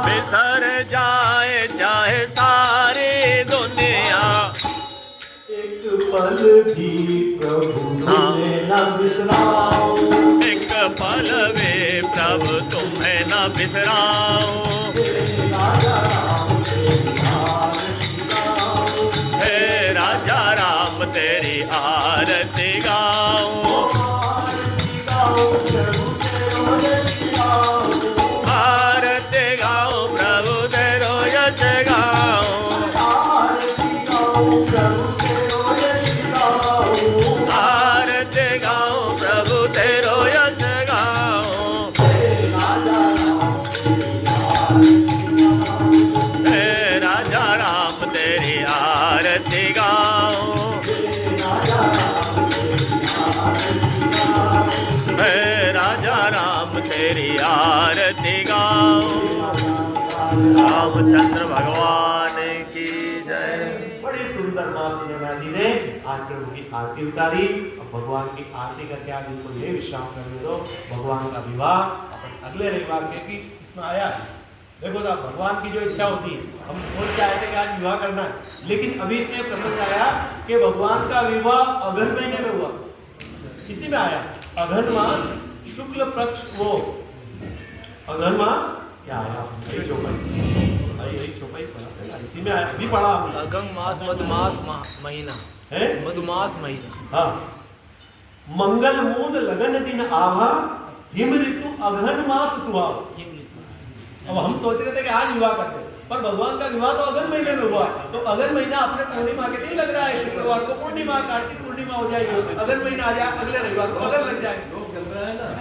बिसर जाए चाहे सारी दुनिया, एक पल भी प्रभु तुम्हें न बिसराओ, एक पल भी प्रभु तुम्हें न बिसराओ। हे राजा राम तेरी आरती गाओ, आरती गाओ प्रभु तेरो यश गाओ, आरती गाओ प्रभु तेरो यश गाओ। हे राजा राम तेरी आरती गाओ, हे राजा राम तेरी आरती गाओ। रामचंद्र भगवान की जय। बड़ी सुंदर माँ सिनेमा जी ने आज प्रभु की आरती उतारी। अब भगवान की आरती करके आज इनको ये विश्राम करने दो। भगवान का विवाह अपन अगले रविवार के भी इसमें आया है। देखो साहब, भगवान की जो इच्छा होती है, हम सोच के आए थे कि आज विवाह करना है, लेकिन अभी इसमें प्रसंग आया कि भगवान का विवाह अगहन महीने में हुआ। इसी में आया अगहन मास शुक्ल पक्ष, वो अगहन मास क्या आया, चौपाई इसी में आया, अभी पढ़ा हमने। अगम मास मधुमास महीना है, मधुमास महीना। हाँ, मंगल मूल लगन दिन आभा, हिम ऋतु अगहन मास सुहाव। अब हम सोच रहे थे कि आज विवाह करते हैं, पर भगवान का विवाह तो अगहन महीने में हुआ है। तो अगहन महीना अपने पूर्णिमा के दिन लग रहा है, शुक्रवार को पूर्णिमा, कार्तिक पूर्णिमा हो जाएगी, अगहन महीना आ जाए, अगले रविवार को अगहन लग जाएगा।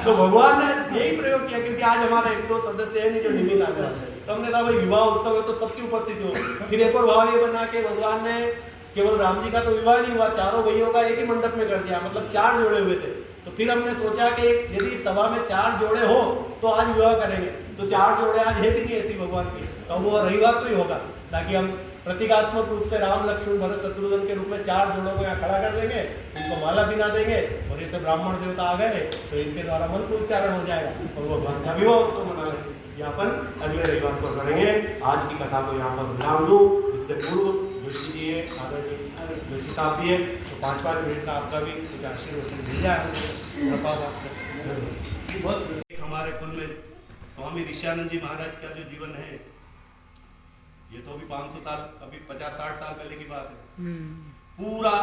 तो भगवान ने यही प्रयोग किया, क्योंकि आज हमारा एक दो सदस्य है नहीं जो निमित्त आ गया, तो हमने कहा भाई विवाह उत्सव है तो सबकी उपस्थिति हो। फिर एक और भाव ये बना के भगवान ने केवल राम जी का तो विवाह नहीं हुआ, चारों भाइयों का एक ही मंडप में कर दिया, मतलब 4 जोड़े हुए थे। तो फिर हमने सोचा कि यदि सभा में 4 जोड़े हो तो आज विवाह करेंगे। तो 4 जोड़े आज है भी नहीं ऐसी भगवान की, तो वो रविवार को ही होगा, ताकि हम प्रतीकात्मक रूप से राम लक्ष्मण भरत शत्रुघ्न के रूप में 4 जोड़ों को यहाँ खड़ा कर देंगे, उनको माला पिना देंगे, और जैसे ब्राह्मण देवता आ गए तो इनके द्वारा मंत्र उच्चारण हो जाएगा और वो भगवान का विवाह उत्सव मना लेंगे। यहाँ पर अगले रविवार को करेंगे। आज की कथा को यहाँ पर विराम दूं। इससे पूर्व जोशी जी है, आदरणीय जोशी साहब भी है, तो 5-5 मिनट का आपका भी कुछ आशीर्वाद मिल जाए। हमारे कुल में स्वामी ऋषियानंद जी महाराज का जो जीवन है, ये तो अभी 500 साल, अभी 50-60 साल पहले की बात है। पूरा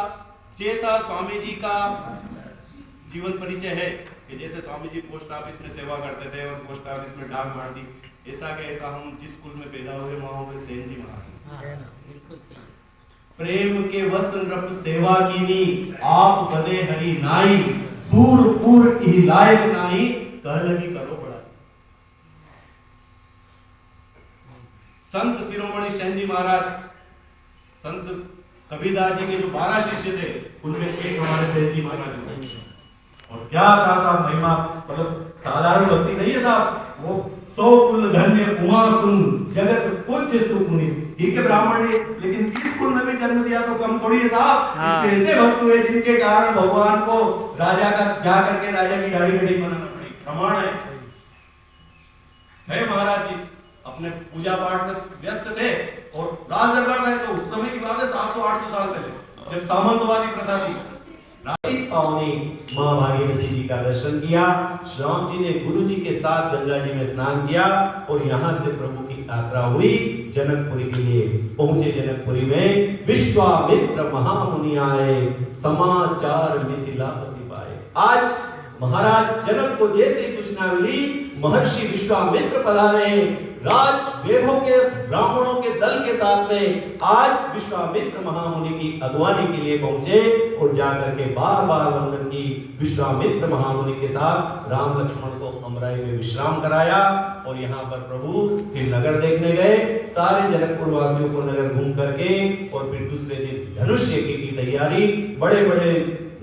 जैसा स्वामी जी का जीवन परिचय है कि जैसे स्वामी जी पोस्ट ऑफिस में सेवा करते थे और पोस्ट ऑफिस में डाक मार दी, ऐसा के ऐसा हम जिस कुल में पैदा हुए वहां हुए सेन जी महाराज। प्रेम के वस नृप सेवा कीनी, आप बने हरि नाई, सूरपुर ही लायक नाई, कह लगी करो बड़ा। संत शिरोमणि सेन जी महाराज, संत कबीरदास जी के जो 12 शिष्य थे, उनमें एक हमारे सेन जी महाराज थे। और क्या था साहब महिमा, मतलब साधारण भक्ति नहीं है साहब, वो 100 कुल धन्य उमा सुन जगत पूज्य सुमुनि। ठीक है ब्राह्मण ने, लेकिन 30 कुल में भी जन्म दिया तो कम थोड़ी है साहब। ऐसे भक्त हुए जिनके कारण भगवान को राजा का जा करके राजा की दाढ़ी कटिंग बनाना पड़ी। प्रमाण है महाराज जी अपने पूजा पाठ में व्यस्त थे, और राज दरबार में तो उस समय की बात है 700-800 साल पहले, जब सामंतवादी प्रथा थी। पावनी मां भागीरथी जी का दर्शन किया। श्री राम जी ने गुरु जी के साथ गंगा जी में स्नान किया और यहाँ से प्रभु की यात्रा हुई जनकपुरी के लिए। पहुंचे जनकपुरी में, विश्वामित्र महामुनि आए, समाचार मिथिलापति पाए। आज महाराज जनक को जैसे ही सूचना मिली, महर्षि विश्वामित्र पधारे राज वैभव के ब्राह्मणों के दल के साथ में आज विश्वामित्र महामुनि की अगवानी के लिए पहुंचे और जाकर के बार-बार वंदन की। विश्वामित्र महामुनि के साथ राम लक्ष्मण को अमराई में विश्राम कराया और यहाँ पर प्रभु फिर नगर देखने गए। सारे जनकपुर वासियों को नगर घूम करके और फिर दूसरे दिन धनुष यज्ञ की तैयारी, बड़े-बड़े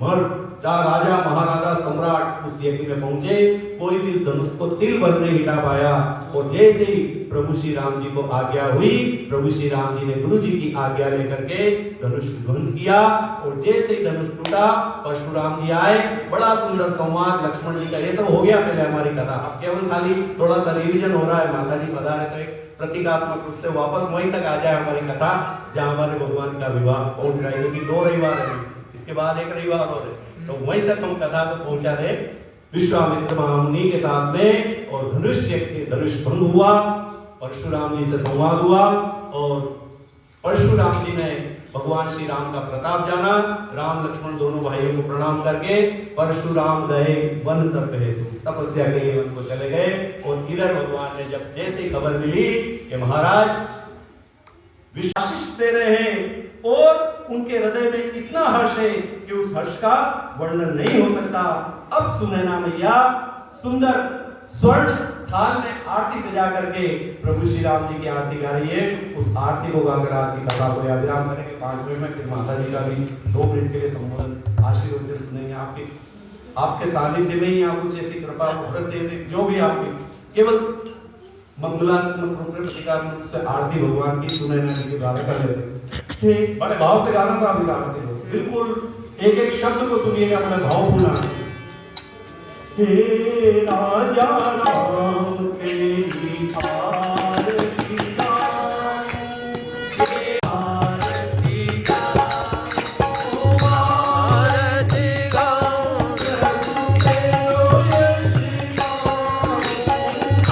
मर्द जहाँ राजा महाराजा सम्राट उस यज्ञ में पहुंचे, कोई भी इस धनुष को तिल भर नहीं हिटा पाया। और जैसे ही प्रभु श्री राम जी को आज्ञा हुई, प्रभु श्री राम जी ने गुरु जी की आज्ञा लेकर के धनुष ध्वंस किया। और जैसे ही धनुष टूटा, परशुराम जी आए। बड़ा सुंदर संवाद लक्ष्मण जी का। ये सब हो गया पहले हमारी कथा। अब केवल खाली थोड़ा सा रिवीजन हो रहा है। माता जी पधारे तो एक प्रतीकात्मक रूप से वापस वहीं तक आ जाए हमारी कथा, जहाँ हमारे भगवान का विवाह पहुंच रहा है। क्योंकि 2 रविवार है, इसके बाद 1 रविवार और है, तो वहीं तक हम कथा को पहुंचा रहे विश्वामित्र महामुनि के साथ में। और धनुष भंग हुआ, परशुराम जी से संवाद हुआ। और परशुराम जी ने भगवान श्री राम का प्रताप जाना। राम लक्ष्मण दोनों भाइयों को प्रणाम करके परशुराम गए वन तप हेतु, तपस्या के लिए वन को चले गए। और इधर भगवान ने जब जैसे खबर मिली कि महाराज विश्वास दे रहे हैं, और उनके हृदय में इतना हर्ष है कि उस हर्ष का वर्णन नहीं हो सकता। अब सुनैना मैया सुंदर स्वर्ण थाल में आरती सजा करके प्रभु श्री राम जी की आरती गा रही है। उस आरती को गाकर आज की कथा को विराम करेंगे 5 मिनट में। फिर माता जी का भी 2 मिनट के लिए संबोधन आशीर्वचन सुनेंगे। आपके सानिध्य में ही आप कुछ ऐसी कृपा जो भी आपकी केवल मंगलात्मक रूप में प्रतीकात्मक रूप से आरती भगवान की सुनैना जी के द्वारा कर लेते हैं। बड़े भाव से गाना साहब इस आरती को, बिल्कुल एक एक शब्द को सुनिएगा, बड़े भावपूर्ण। हे राजा राम तेरी आरती गाऊं, हे आरती गाऊं, आरती गाऊं, प्रभु तेरो यश गाऊं,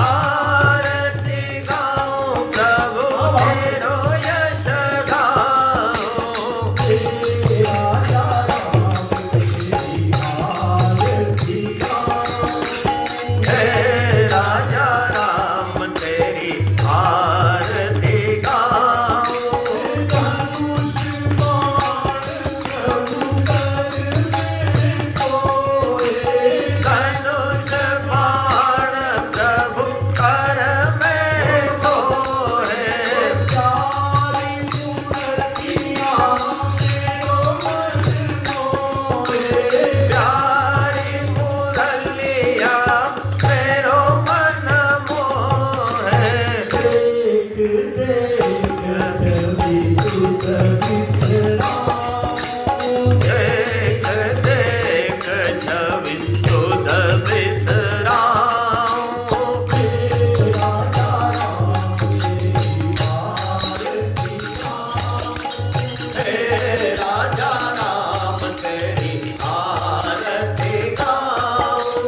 आरती गाऊं, प्रभु तेरो यश गाऊं। हे राजा राम तेरी आरती गाऊं, हे राजा राम तेरी आरती गाऊं। धनुष बाण प्रभु कर में सोए, प्यारी मूर्तियां मेरो मन मोहे, प्यारी मुरलिया मेरो मन मोहे। देख देख छवि सुत विसराऊं, देख देख छवि सुत विसराऊं। हे राजा राम तेरी आरती गाऊं, हे राजा राम तेरी आरती गाऊं।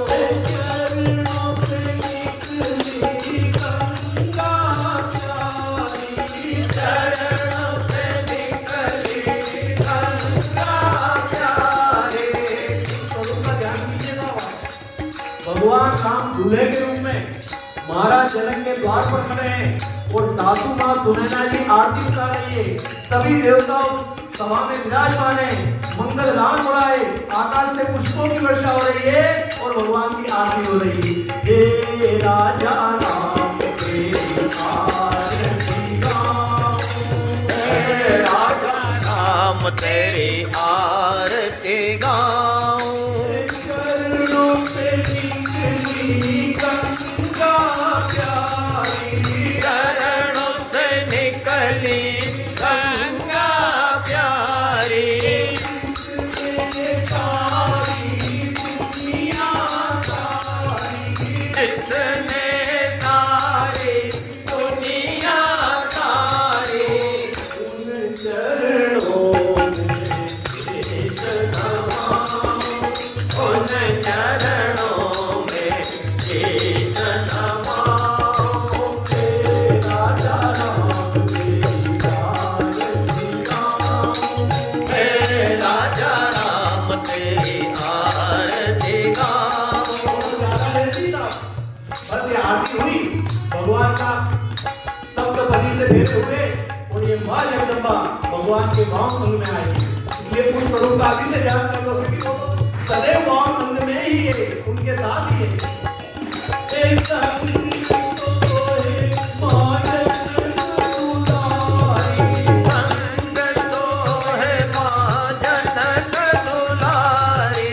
चरणों से निकली गंगा प्यारी, चरणों से निकली गंगा प्यारी। तो उनका ध्यान कीजिएगा। भगवान राम दूल्हे के रूप में महाराज जनक के द्वार पर खड़े हैं और सासू मां सुनैना जी आरती उतार रही है। सभी देवता उस सभा में विराजमान है। मंगल गान हो रहा है, आकाश से पुष्पों की वर्षा हो रही है और भगवान की आरती हो रही है। हे राजा राम तेरी आरती गाऊं, हे राजा राम तेरी आरती गाऊं। चरणों से निकली गंगा प्यारी, चरणों से निकली गंगा प्यारी। सारी दुनिया सारी, इसने सारी दुनिया सारी, उन चरणों में शीश नवाऊं, उन चरणों में शीश नवाऊं। हे राजा राम तेरी आरती गाऊं, हे राजा राम तेरी आरती गाऊं। बस ये आरती हुई, भगवान का सप्तपदी से भेंट हुए और ये मां जगदम्बा भगवान के वाम अंग में आएगी। इसलिए उस स्वरूप का अभी से ध्यान रखो, क्योंकि वो सदैव वाम अंग में ही है, उनके साथ ही है। ए संग सोए मानस दुलारी, संग सोए मां जनक दुलारी,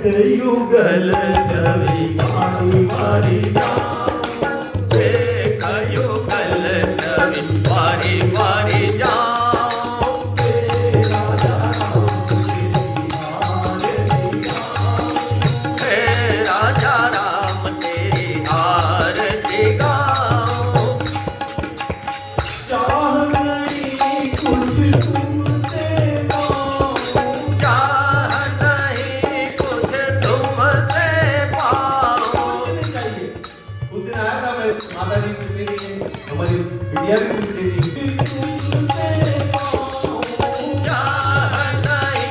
युगल छवि मारी मारी जाऊं, एक युगल छवि बारी बारी जाऊं, तेरा राम हे राजा राम तेरी आरती गाऊं, चाह नहीं कुछ तुमसे पाऊं, चाह नहीं कुछ तुमसे पाऊं। उस दिन आया था मैं, माता जी पूछ रही थी, हमारी बिटिया भी पूछ रही थी, तुमसे पाऊं, चाह नहीं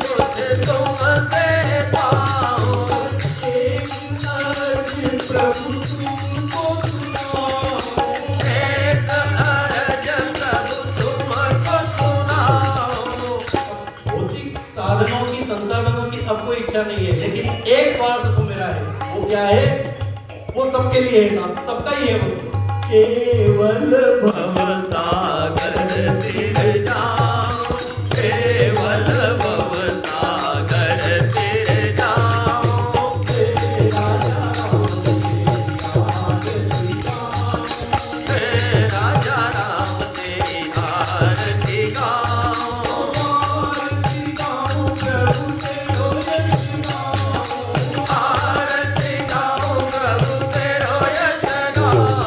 कुछ तुमसे पाऊं, एक अर्ज प्रभु तुमको सुनाऊं, एक अर्ज प्रभु तुमको सुनाऊं। भौतिक साधनों की संसाधनों की अब कोई इच्छा नहीं है, लेकिन एक स्वार्थ तो मेरा है। वो क्या है? वो सबके लिए है, सबका ही है वो। केवल भव सागर तीर जाऊं, केवल भव सागर तीर जाऊं, तेरा हे राजा राम तेरी आरती गाऊं, आरती गाऊं प्रभु तेरो यश गाऊं, आरती गाऊं प्रभु तेरो यश गाऊं,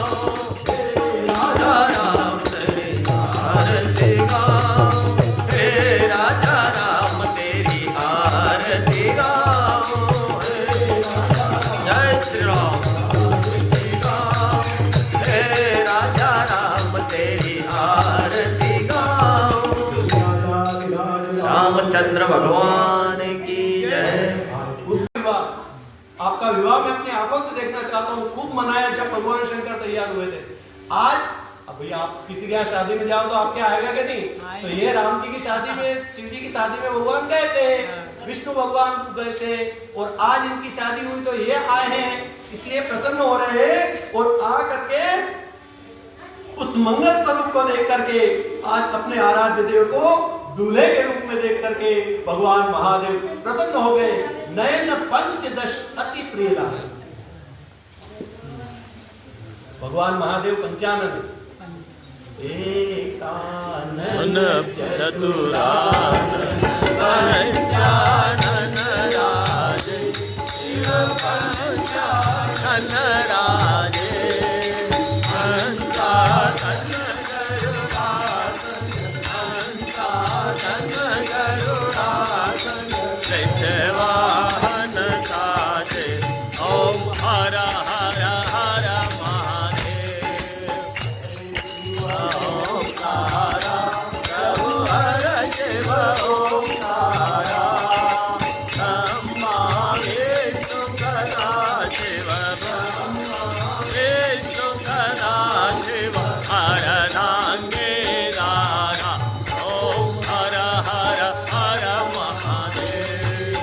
राजा राम तेरी आरती गाऊं, हे राजा राम तेरी आरती गाऊं, जय श्री राम हे राजा राम तेरी आरती गाऊं। रामचंद्र भगवान की जय। उस विवाह, आपका विवाह मैं अपनी आंखों से देखना चाहता हूँ। खूब मनाया जब भगवान शंकर तैयार हुए थे। आज अब भैया आप किसी के यहाँ शादी में जाओ तो आपके आएगा क्या नहीं? तो ये राम जी की शादी में, शिव जी की शादी में भगवान गए थे, विष्णु भगवान गए थे, और आज इनकी शादी हुई तो ये आए हैं, इसलिए प्रसन्न हो रहे हैं। और आ करके उस मंगल स्वरूप को देख करके आज अपने आराध्य देव को दूल्हे के रूप में देख करके भगवान महादेव प्रसन्न हो गए। नयन पंचदश अति प्रिय लागे। भगवान महादेव पंचानन एकानन चतुरानन पंचानन राजे, शिव पंचानन राजे, हंसानन गरुडासन, हंसानन गरुडासन, वृषवाहन साजे, ओम हर हर हर महादेव, ओंकारा प्रभु हर शिव ओंकारा, ब्रह्मा विष्णु सदा शिव, ब्रह्मा विष्णु सदा शिव, हर नांगे दारा, ओम हर हर हर महादेव।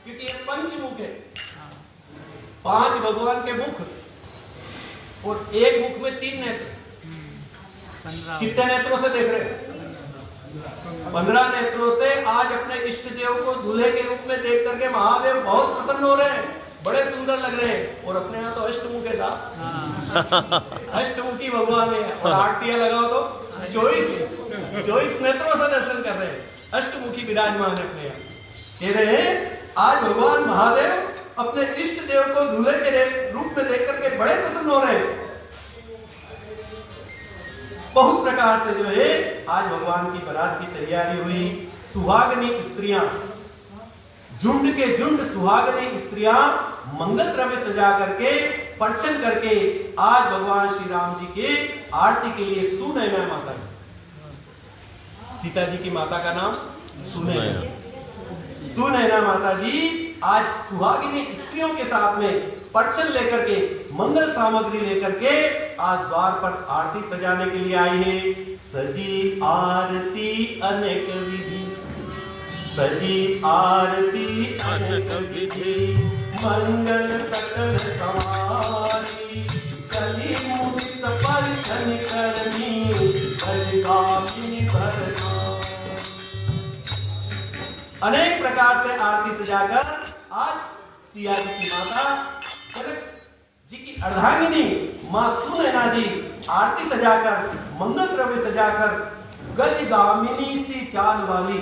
क्योंकि ये पंचमुख है, 5 भगवान के मुख और एक मुख में 3 नेत्र। कितने नेत्रों से देख रहे हैं? 15 नेत्रों से आज अपने इष्ट देव को दूल्हे के रूप में देख करके महादेव बहुत प्रसन्न हो रहे हैं, बड़े सुंदर लग रहे हैं। और अपने यहाँ तो अष्टमुख है साहब, अष्टमुखी भगवान है। और आरतियां लगाओ तो 24 नेत्रों से दर्शन कर रहे हैं। अष्टमुखी विराजमान है अपने यहाँ। कह रहे हैं आज भगवान महादेव अपने इष्ट देव को दूल्हे के रूप में देख करके बड़े प्रसन्न हो रहे हैं। बहुत प्रकार से जो है आज भगवान की बारात की तैयारी हुई। सुहागनी स्त्रियां, झुंड के झुंड सुहागनी स्त्रियां मंगल द्रव्य सजा करके, परछन करके आज भगवान श्री राम जी के आरती के लिए सुनैना माता जी, सीता जी की माता का नाम सुनैना, सुनैना माता जी आज सुहागिनी स्त्रियों के साथ में परछन लेकर के, मंगल सामग्री लेकर के आज द्वार पर आरती सजाने के लिए आई है। सजी आरती अनेक विधि, सजी आरती अनेक विधि, मंगल सकल सवारी, चली मुक्त परछन करनी, बलिदानी भरना। अनेक प्रकार से आरती सजाकर आज सिया जी की माता जनक जी की अर्धांगिनी मां सुनैना जी आरती सजाकर मंगल द्रव्य सजाकर गजगामिनी सी चाल वाली,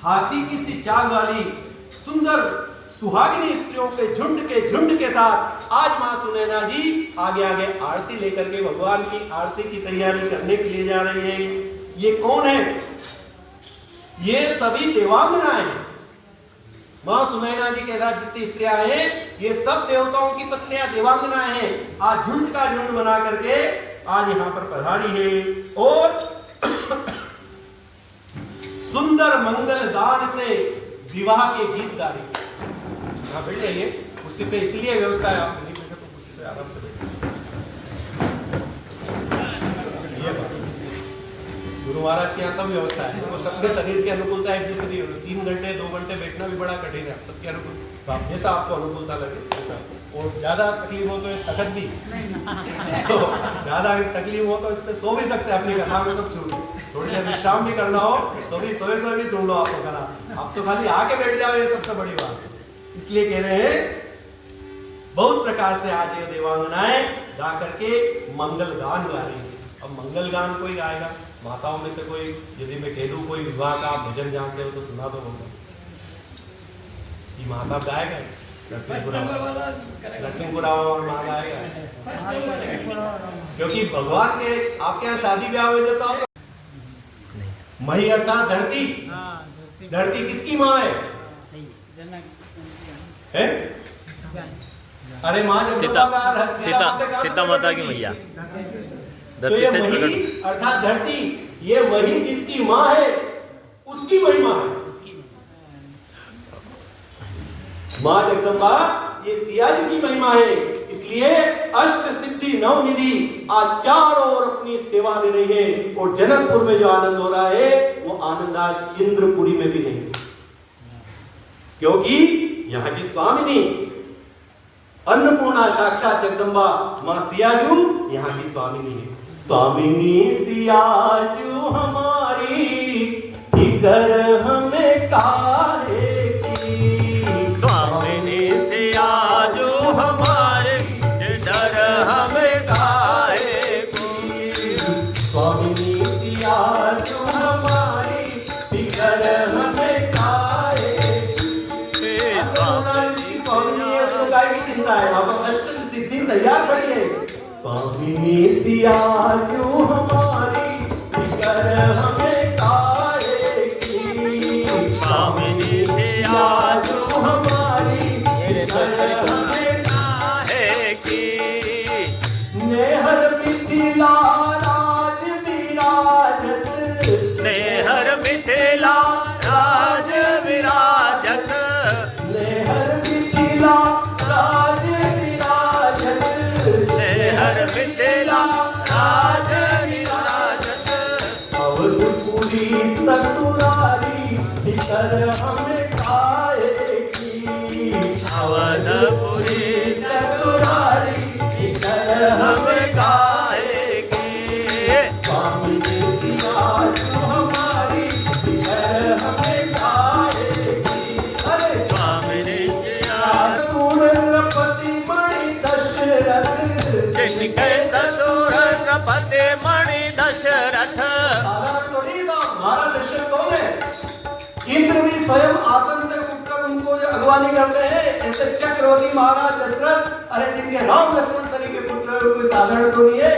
हाथी की सी चाल वाली सुंदर सुहागिनी स्त्रियों के झुंड के साथ आज मां सुनैना जी आगे आगे आरती लेकर के भगवान की आरती की तैयारी करने के लिए जा रही है। ये कौन है? ये सभी देवांगनाएं हैं। मां सुनैना जी के साथ जितनी स्त्रियां हैं ये सब देवताओं की पत्नियां देवांगनाएं हैं। आज झुंड का झुंड बना करके आज यहाँ पर पधारी है और सुंदर मंगल गान से विवाह के गीत गा रही है। यहाँ बैठ जाइए, कुर्सी पे इसलिए व्यवस्था है, आप नहीं बैठे तो कुर्सी पे आराम से बैठिए। गुरु महाराज के यहाँ सब व्यवस्था है, वो सबके शरीर की अनुकूलता एक दूसरी 3 घंटे 2 घंटे बैठना भी बड़ा कठिन है, सबके अनुकूल, तो आप जैसा आपको अनुकूलता लगे वैसा। और ज्यादा तकलीफ हो तो तखत भी तो ज्यादा तकलीफ हो तो इस पे सो भी सकते हैं, अपनी कथा में सब छोड़, थोड़ी देर विश्राम भी करना हो तो भी सोए भी सुन लो आपको करा, आप तो खाली आके बैठ जाओ, ये सबसे बड़ी बात है। इसलिए कह रहे हैं बहुत प्रकार से आज ये देवांगनाएं गा करके मंगल गान गा रही है। अब मंगल गान कोई गाएगा? माताओं में से कोई, यदि मैं कह दूं कोई विवाह का भजन जानते हो तो सुना दो बोलो। ये माँ साहब गाएगा, नरसिंहपुरा और माँ गाएगा, क्योंकि भगवान के आपके यहाँ शादी ब्याह में देता हो मही अर्थात धरती, धरती किसकी माँ है? है? अरे माँ सीता माता की मैया, तो ये मही अर्थात धरती, ये मही जिसकी माँ है उसकी महिमा है। माँ जगदम्बा ये सिया जी की महिमा है, इसलिए अष्ट सिद्धि नवनिधि आज चारों ओर अपनी सेवा दे रही है। और जनकपुर में जो आनंद हो रहा है वो आनंद आज इंद्रपुरी में भी नहीं, क्योंकि यहाँ की स्वामिनी अन्नपूर्णा साक्षात जगदम्बा मां सियाजू यहाँ की स्वामिनी है। स्वामिनी सियाजू हमारी फिकर हमें काहे की, स्वामिनी सियाजू हमारे डर हमें काहे की, स्वामिनी सियाजू हमारी फिकर हमें काहे की। स्वामिनी की चिंता है, आप अष्ट सिद्धि तैयार करिए। स्वामिनी सियाजू हमारी फिकर हमें काहे की, स्वामिनी सियाजू हमारी फिकर हमें काहे की, नेहर मिथिला राज विराजत, नेहर मिथिला राज विराजत, नेहर मिथिला राज विराजत, नेहर मिथिला राज विराजत, अवधपुरी ससुरारी फिकर हमें काहे की, अवधपुरी ससुरारी फिकर हमें काहे की, स्वामिनी सियाजू हमारी फिकर हमें काहे की। अरे स्वामिनी सूरपति मणि दशरथ, जिनके ससुर नृपति मणि दशरथ, हमारा दशरथ कौन है? इंद्र भी स्वयं आसन से उठकर उनको जो अगवानी करते हैं, ऐसे चक्रवर्ती महाराज दशरथ, अरे जिनके राम लक्ष्मण सरी के पुत्र है, कोई साधारण तो नहीं है।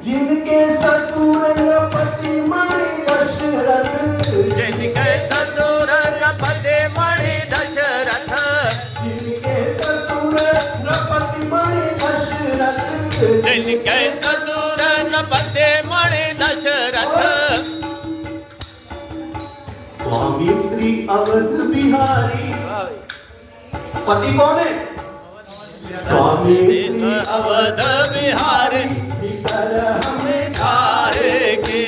जिनके ससुर नृपति मणि दशरथ, जिनके ससुर नृपति मणि दशरथ, जिनके ससुर नृपति मणि दशरथ, जिनके ससुर नृपति मणि दशरथ, स्वामी श्री अवध बिहारी, पति कौन है? स्वामी श्री अवध बिहारी फिकर हमें काहे की,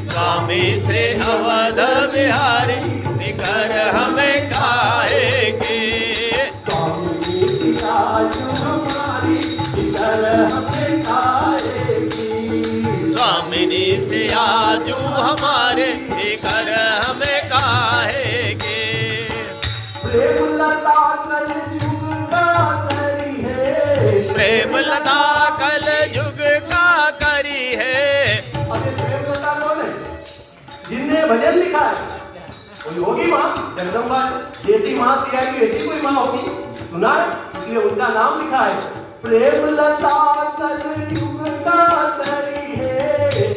स्वामी श्री अवध बिहारी फिकर हमें काहे की, स्वामी सियाजू हमारी फिकर हमें काहे की, स्वामिनी सियाजू हमारे फिकर हमें काहे की, प्रेम लता कल युग का करी है। अब ये प्रेम लता कौन है? जिनने भजन लिखा है कोई होगी माँ जगदम्बा, जैसी माँ सिया की ऐसी कोई माँ होगी, सुना है, इसलिए उनका नाम लिखा है। प्रेम लता कल युग का करी है,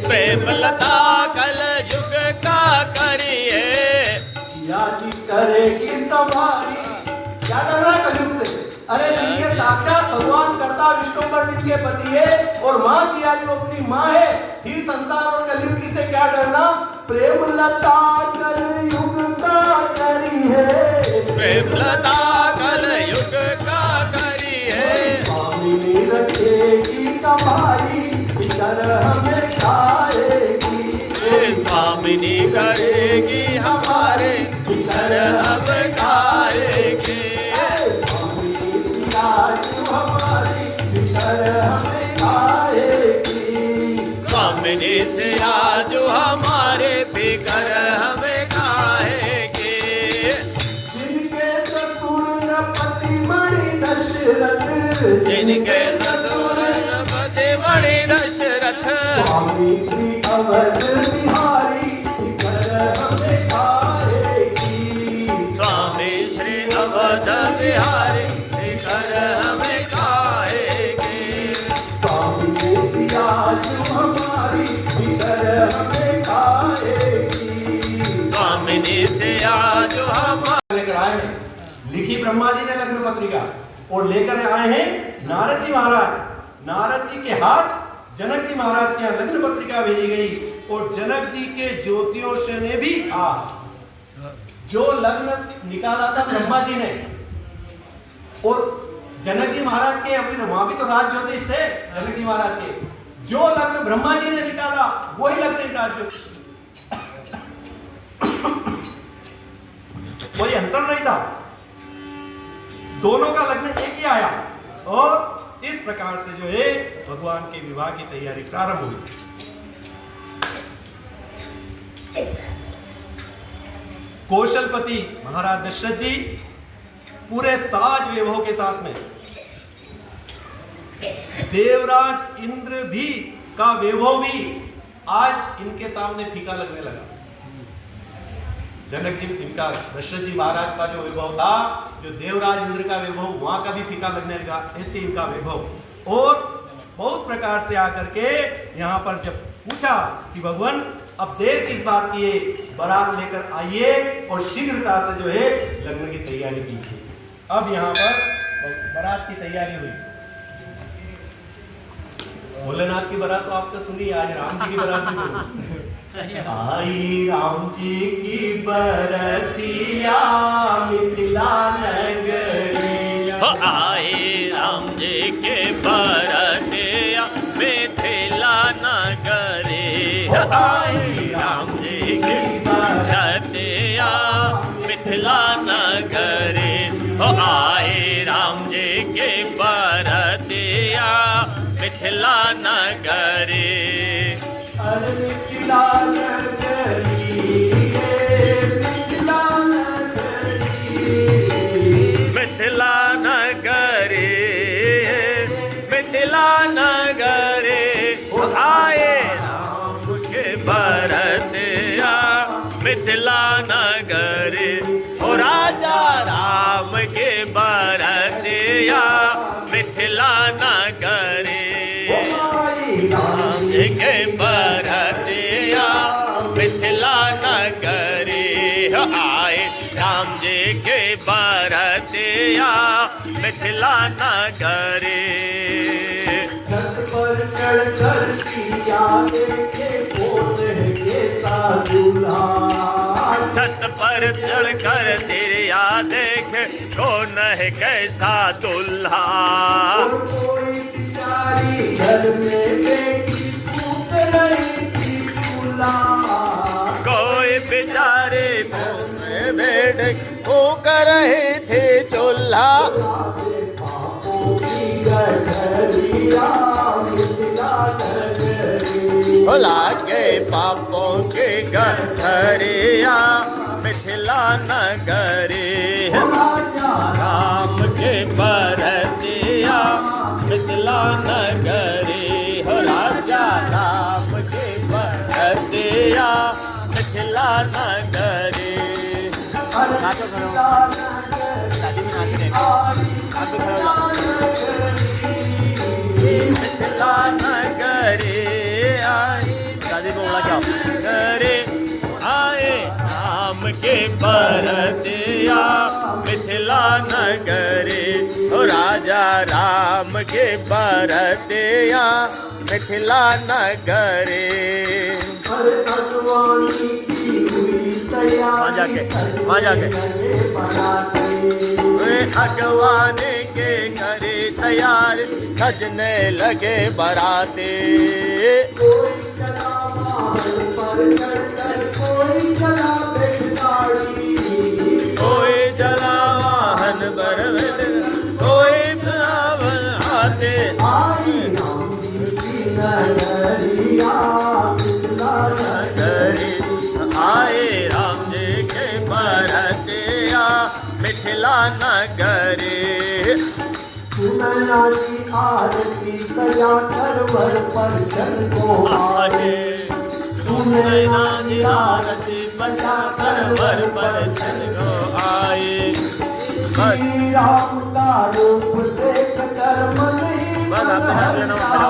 प्रेम लता कल युग का करी है। सिया जी करेगी सवारी। क्या कर रहा है कलयुग से? अरे जिनके साक्षात भगवान कर्ता विश्वम्भर जिनके पति है और माँ सिया जो अपनी माँ है, फिर संसार और कलयुग की से क्या करना? प्रेम लता कल युग का करी है, प्रेम लता कल युग का करी है। स्वामी रखेगी संभारी, इधर हमें खाएगी। स्वामिनी करेगी हमारे, इधर हम खाएंगे। स्वामी सिया जो हमारी, इधर हमें खाएगी। स्वामिनी से आज हमारे फिकर हमें खाएंगे। जिनके ससुर पति मणि दशरथ, जिनके ससुर पति मणि दशरथ, स्वामी श्री अवध बिहारी, इधर हमें खाएगी। स्वामी श्री अवध बिहारी फिकर हमें खाएंगे। स्वामी सिया जो हमारी, इधर हमें खाएगी। स्वामिनी से आज हमारे लेकर आए हैं, लिखी ब्रह्मा जी ने लग्न पत्रिका और लेकर आए हैं नारद जी महाराज। नारद जी के हाथ जनक जी महाराज के यहाँ लग्न पत्रिका भेजी गई और जनक जी के ज्योतिष ने भी जो लग्न निकाला था ब्रह्मा जी ने, और जनक जी महाराज के अपने वहां भी तो राज ज्योतिष थे जनक जी महाराज के, जो लग्न ब्रह्मा जी ने निकाला वही लग्न राज ज्योतिष, कोई अंतर नहीं था, दोनों का लग्न एक ही आया और इस प्रकार से जो है भगवान के विवाह की तैयारी प्रारंभ हुई। कौशलपति महाराज दशरथ जी पूरे साज वैभव के साथ में, देवराज इंद्र भी का वैभव भी आज इनके सामने फीका लगने लगा। जनक जी इनका दशरथ जी महाराज का जो वैभव था, जो देवराज इंद्र का वैभव, वहां का भी फीका लगने लगा, ऐसे इनका वैभव। और बहुत प्रकार से आकर के यहाँ पर जब पूछा कि भगवान अब देर किस बात की है, बारात लेकर आइए और शीघ्रता से जो है लग्न की तैयारी कीजिए। अब यहाँ पर बारात की तैयारी हुई। भोलेनाथ की बारात तो आपने सुनी, आज राम जी की बारात भी सुनी। आई राम जी की बरतिया मिथिला नगरी, आए राम जी के बरतिया मिथिला नगरी। आए राम जी के बरतिया मिथिला नगरी। आए राम जी के बरतिया मिथिला नगरी। मिथिला नगरी, मिथिला नगरी, मिथिला नगरी, मिथिला नगरी। आए राम के बरतिया मिथिला नगरी। ओ राजा राम के बरतिया मिथिला नगरी। राम के बरतिया मिथिला नगरी। आए राम जी के बरतिया मिथिला नगरी। छत पर चढ़कर सिया देखे कौन है कैसा दूल्हा, छत पर चढ़कर तिरिया देखे कौन है कैसा दूल्हा। कोई बिचारी घर में बेटी फूक रही थी चूल्हा, कोई बेचारे घर में बैठ फूक रहे थे चूल्हा। पापों की गठरिया मिथिला नगरी, लागे पापों के गठरिया मिथिला नगरी। राजा राम के बरतिया मिथिला मिथिला नगरी हो राजा राम के बरतिया मिथिला नगरी। नाचो करो, शादी में नाच रहे मिथिला नगरी आई, शादी में बोला क्या नगरी आए राम के बरतिया मिथिला नगरी हो राजा राम के बरतिया मिथिला नगरी। वहाँ जाके अगवान के करे तैयार सजने लगे बराते। कोई चला वाहन बरवत कोई ब्राह्मण आते। आए राम जी के बरतिया मिथिला नगरी। सुनैना की आरती सया करवर पर जन को आए। सुनैना की आरती बजा करवर पर जन को आए। श्री राम का रूप देख कर मन ही बस आपने हाथ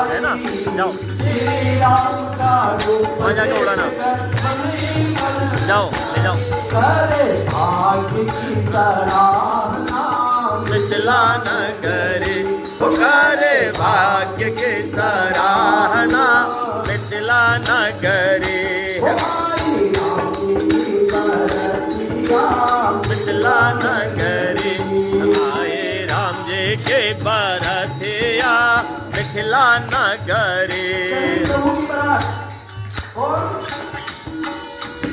लेना है ना, जाओ श्री राम का रूप वहाँ जाके उड़ाना, जाओ ले जाओ। करे भाग्य की सराहना मिथिला नगरी पुकारे भाग्य की सराहना मिथिला नगरी। मिथिला नगरी आए राम जी के बरतिया मिथिला नगरी। और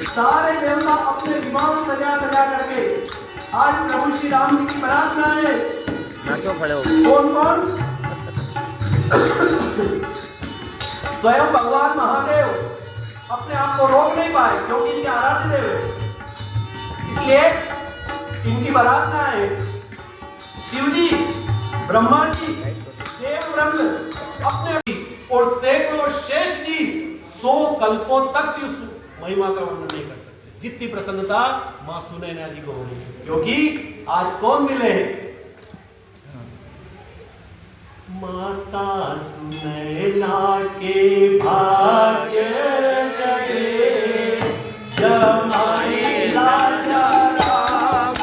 सारे देवता अपने विमान सजा सजा करके आज प्रभु श्री राम जी की बारात में आए। नाचो खड़े हो। कौन कौन? स्वयं भगवान महादेव अपने आप को रोक नहीं पाए क्योंकि इनके आराध्य देव है, इसलिए इनकी बारात में आए। शिव जी, ब्रह्मा जी, देव ब्रह्म अपने और सैकड़ों शेष जी 100 कल्पों तक भी उस महिमा का वर्णन नहीं कर सकते जितनी प्रसन्नता मां सुनैना जी को होगी। क्योंकि आज कौन मिले हैं? माता सुनैना के भाग्य जगे जमाई राजा राम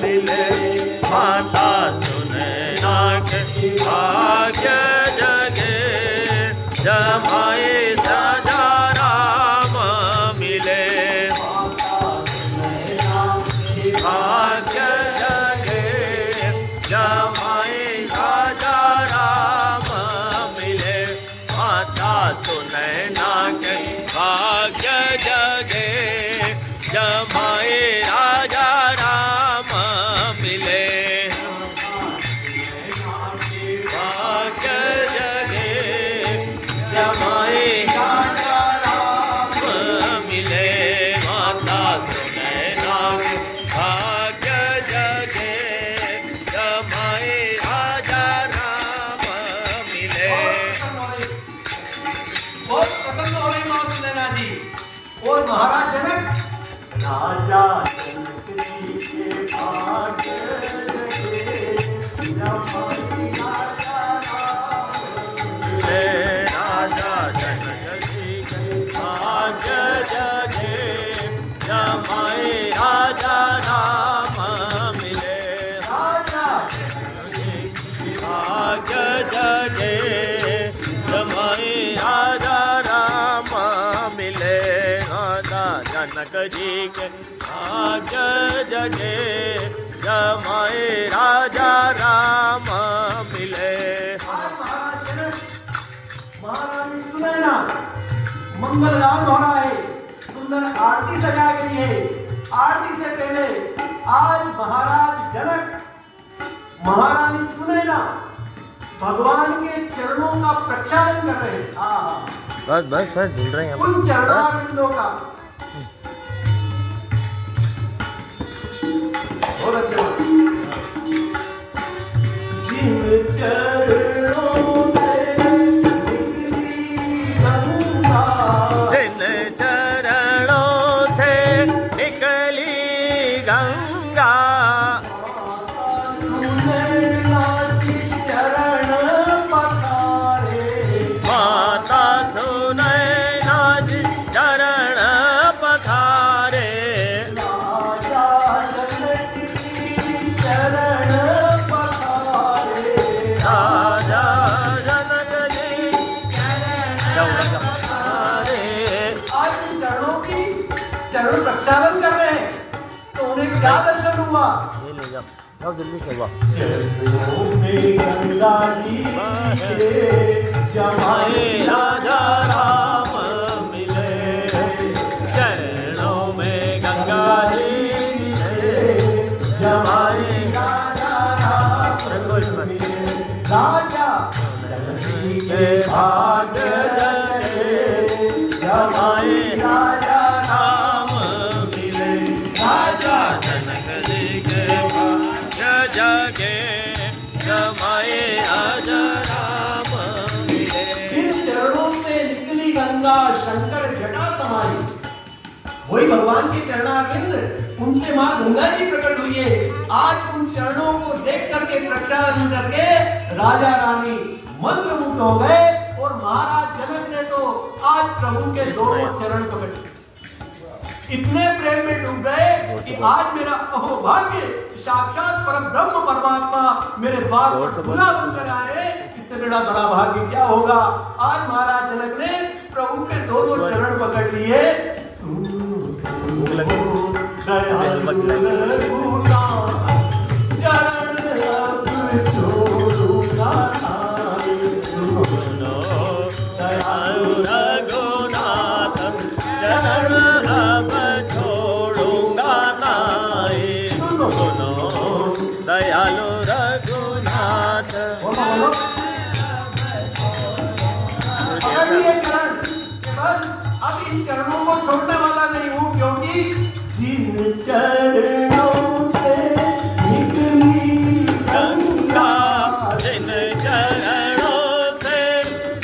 मिले। माता सुनैना के भाग्य जगे जमाए राजा राम मिले। भाग्य जगे जमाए राजा राम मिले। माता सुनैना के भाग्य जगे जमाए राजा राम मिले। भाग्य जगे जमाए राजा राम मिले। माता सुनैना के भाग्य जगे जमाए राजा राम मिले। बहुत प्रसन्न हो रही मां सुनैना जी। और महाराज जनक, राजा जनक जी के भाग्य जगे जमाई राजा राम मिले। राजा जनक जी के भाग्य जगे जमाए राजा राम मिले। राजा भाग्य जगे जमाए राजा राम मिले। राजा जनक जी के भाग्य जगे जमाए राजा राम मिले। महारानी सुनैना मंगल गान हो रहा है, सुंदर आरती सजाई गई है। आरती से पहले आज महाराज जनक, महारानी सुनैना भगवान के चरणों का प्रक्षालन कर रहे हैं। बस बस बस ढूंढ रहे हैं उन चरणारविंदों का बहुत अच्छा। जिन चरणों गंगा चरण पखारे माता सुनैना जी चरण पखारे राजा जनक जी चरण पखारे राजा जनक जी चरण पखारे। आज चरण प्रक्षालन कर रहे हैं तो उन्हें क्या दर्शन हुआ? ये ले जाओ, जाओ जल्दी से जाओ। चरणों में गंगा जी के जमाए राजा राम मिले चरणों में गंगा जी जमाए राजा राम मिले। राजा जनक जी के भाग्य जगे जमाए राजा राम मिले राजा जनक जी के भाग्य जगे जमाए राजा राम मिले। इन चरणों से निकली गंगा शंकर जटा समाई। वही भगवान के चरणारविंद उनसे मां गंगा जी प्रकट हुई है। आज उन चरणों को देख करके प्रक्षालन करके राजा रानी मंत्रमुग्ध हो गए और महाराज जनक ने तो आज प्रभु के दोनों चरण पकड़ इतने प्रेम में डूब गए कि आज मेरा अहोभाग्य साक्षात परब्रह्म परमात्मा मेरे बाप पर दूल्हा बनकर आए। इससे बड़ा बड़ा भाग्य क्या होगा? आज महाराज जनक ने प्रभु के दोनों चरण पकड़ लिए। सुनो सुनो दयालु रघुनाथ, चरण अब छोड़ूंगा नाई। सुनो दयालु रघुनाथ चरण अब छोड़ूंगा नाई। सुनो दयालु रघुनाथ पकड़ लिए चरण। बस अब इन चरणों को छोड़ने वाला नहीं हूं, क्योंकि जिन चरणों से निकली गंगा जिन चरणों से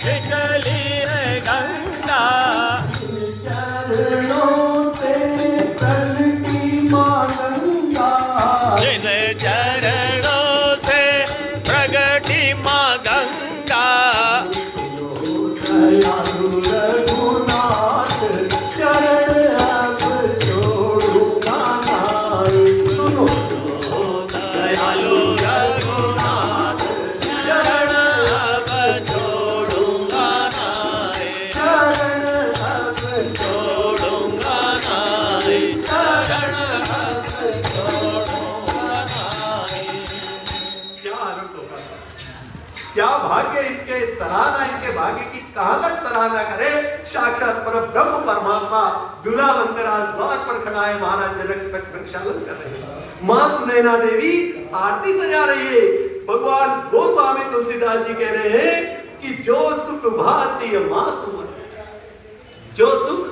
निकली है गंगा चरणों से प्रगटी मां गंगा जिन चरणों से प्रगटी मां गंगा दयालु रघुनाथ चरण अब छोड़ूंगा नाई। सुनो दयालु रघुनाथ चरण अब छोड़ूंगा नाई। चरण अब छोड़ूंगा नाई चरण अब छोड़ूंगा नाई। क्या आनंद होगा, क्या भाग्य इनके सराहना, इनके भाग्य की कहां तक सराहना करे। साक्षात परब्रह्म परमात्मा दूल्हा बनकर आज द्वार पर खड़ा है। महाराज जनक तक प्रक्षालन कर रहे हैं। मां सुनैना देवी आरती सजा रही है। भगवान गोस्वामी तुलसीदास जी कह रहे हैं कि जो सुख भासी मां तुम, जो सुख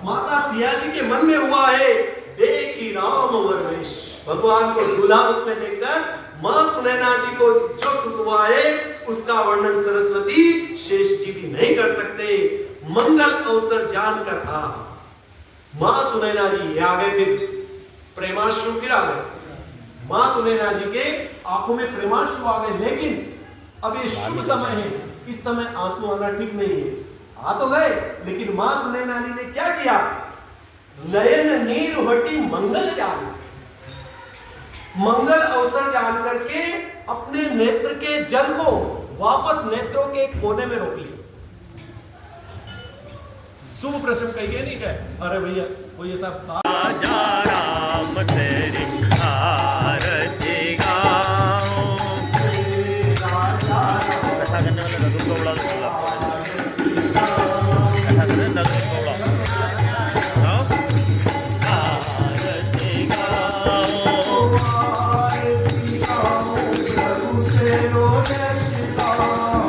माता सिया जी के मन में हुआ है, देखी राम वरवेश। भगवान को दूल्हा रूप में देखकर मां सुनैना जी को जो सुख हुआ है उसका वर्णन सरस्वती शेष जी भी नहीं कर सकते। मंगल अवसर जानकर आ मां सुनैना जी ये आ गए, फिर प्रेमाश्रु फिर आ गए। मां सुनैना जी के आंखों में प्रेमाश्रु आ गए, लेकिन अब ये शुभ समय है, इस समय आंसू आना ठीक नहीं है। आ तो गए, लेकिन मां सुनैना जी ने क्या किया? नयन नीर हटी मंगल जान, मंगल अवसर जान करके अपने नेत्र के जल को वापस नेत्रों के कोने में रोक लिया। शुभ प्रश्न कहिए नहीं क्या? अरे भैया कोई ऐसा राजा राम तेरी आरती गाऊं। कथा करने वाले नजर को उड़ा दूंगा। कथा करने नजर को उड़ा। आरती गाऊं। आरती गाऊं प्रभु तेरो जय गाऊं।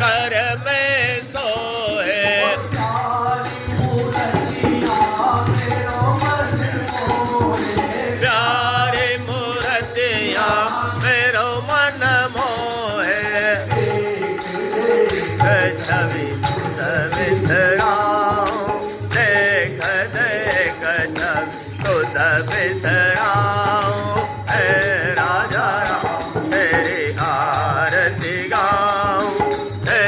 घर में सोए प्यारी मूर्तियाँ मेरो मन मोहे छवि बिसराऊं देख देख छवि खुद बिसराऊं हे राजा राम तेरी आरती गाऊं हे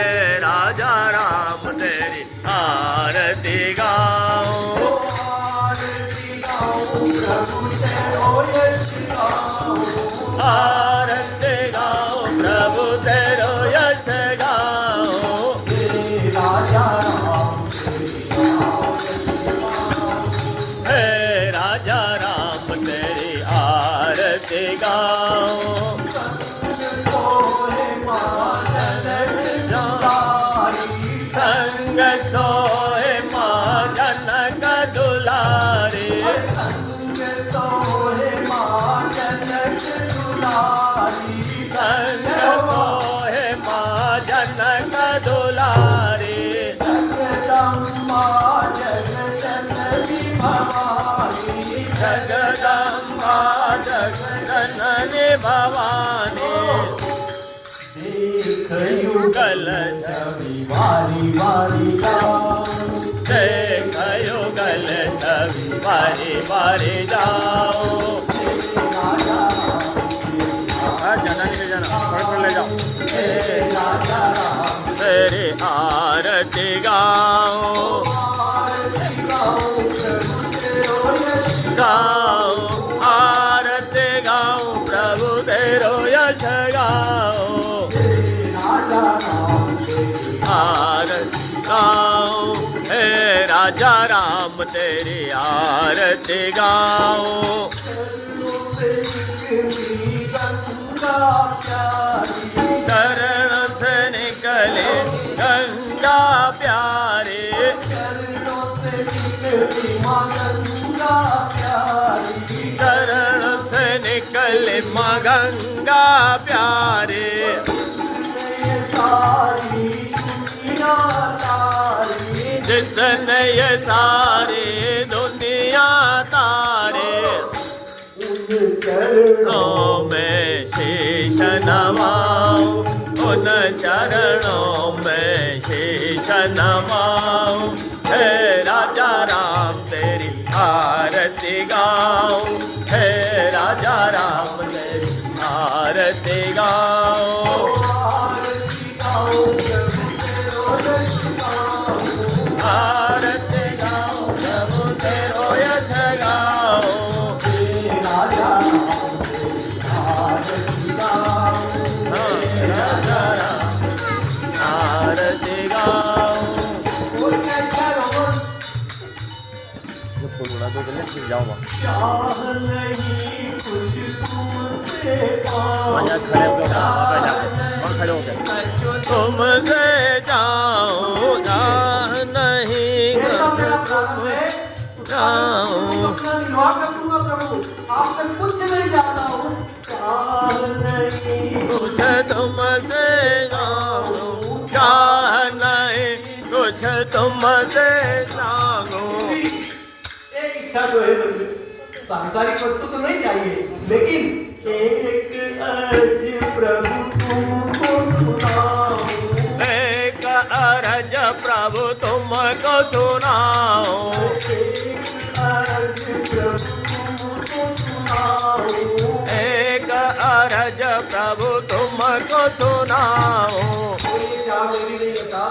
राजा राम तेरी आरती गाऊं आरती गाऊं प्रभु तेरो यश गाऊं हे राजा राम तेरी आरती गाऊं संग सोए माँ जनक दुलारी संग सोए माँ जनक दुलारी जगदम्बा जगदननी भवानी युगल छवि बारी बारी देख युगल छवि बारी बारी जाओ जननी ले जाना पकड़ ले जाओ तेरी आरती गाओ गाओ आरती गाओ प्रभु तेरो यश गाओ आरती गाओ हे राजा राम तेरी आरती गाओ चरण से निकले गंगा प्यारी चरण से निकले माँ गंगा प्यारी जिसने ये सारी दुनिया तारे चरणों में शीश नवाऊं उन चरणों में शीश नवाऊं हे राजा राम तेरी आरती गाऊं हे राजा राम तेरी आरती गाऊं आरती गाऊं प्रभु तेरो यश गाऊं आरती गाऊं ये फूल उड़ा दो जल्दी फिर जाऊंगा वहाँ खड़े हो खड़े हो गए तुमसे जाऊं चाह नहीं जाऊं आपसे कुछ नहीं चाहता हूँ कुछ तुमसे जाऊं चाह नहीं कुछ तुमसे जाऊं एक इच्छा जो है मन में सांसारिक वस्तु तो नहीं चाहिए लेकिन एक अर्ज प्रभु तुमको सुनाऊं एक अर्ज प्रभु तुमको सुनाऊं एक अर्ज प्रभु तुमको सुनाऊं एक अर्ज प्रभु तुमको सुनाऊं ये चाह मेरी नहीं होता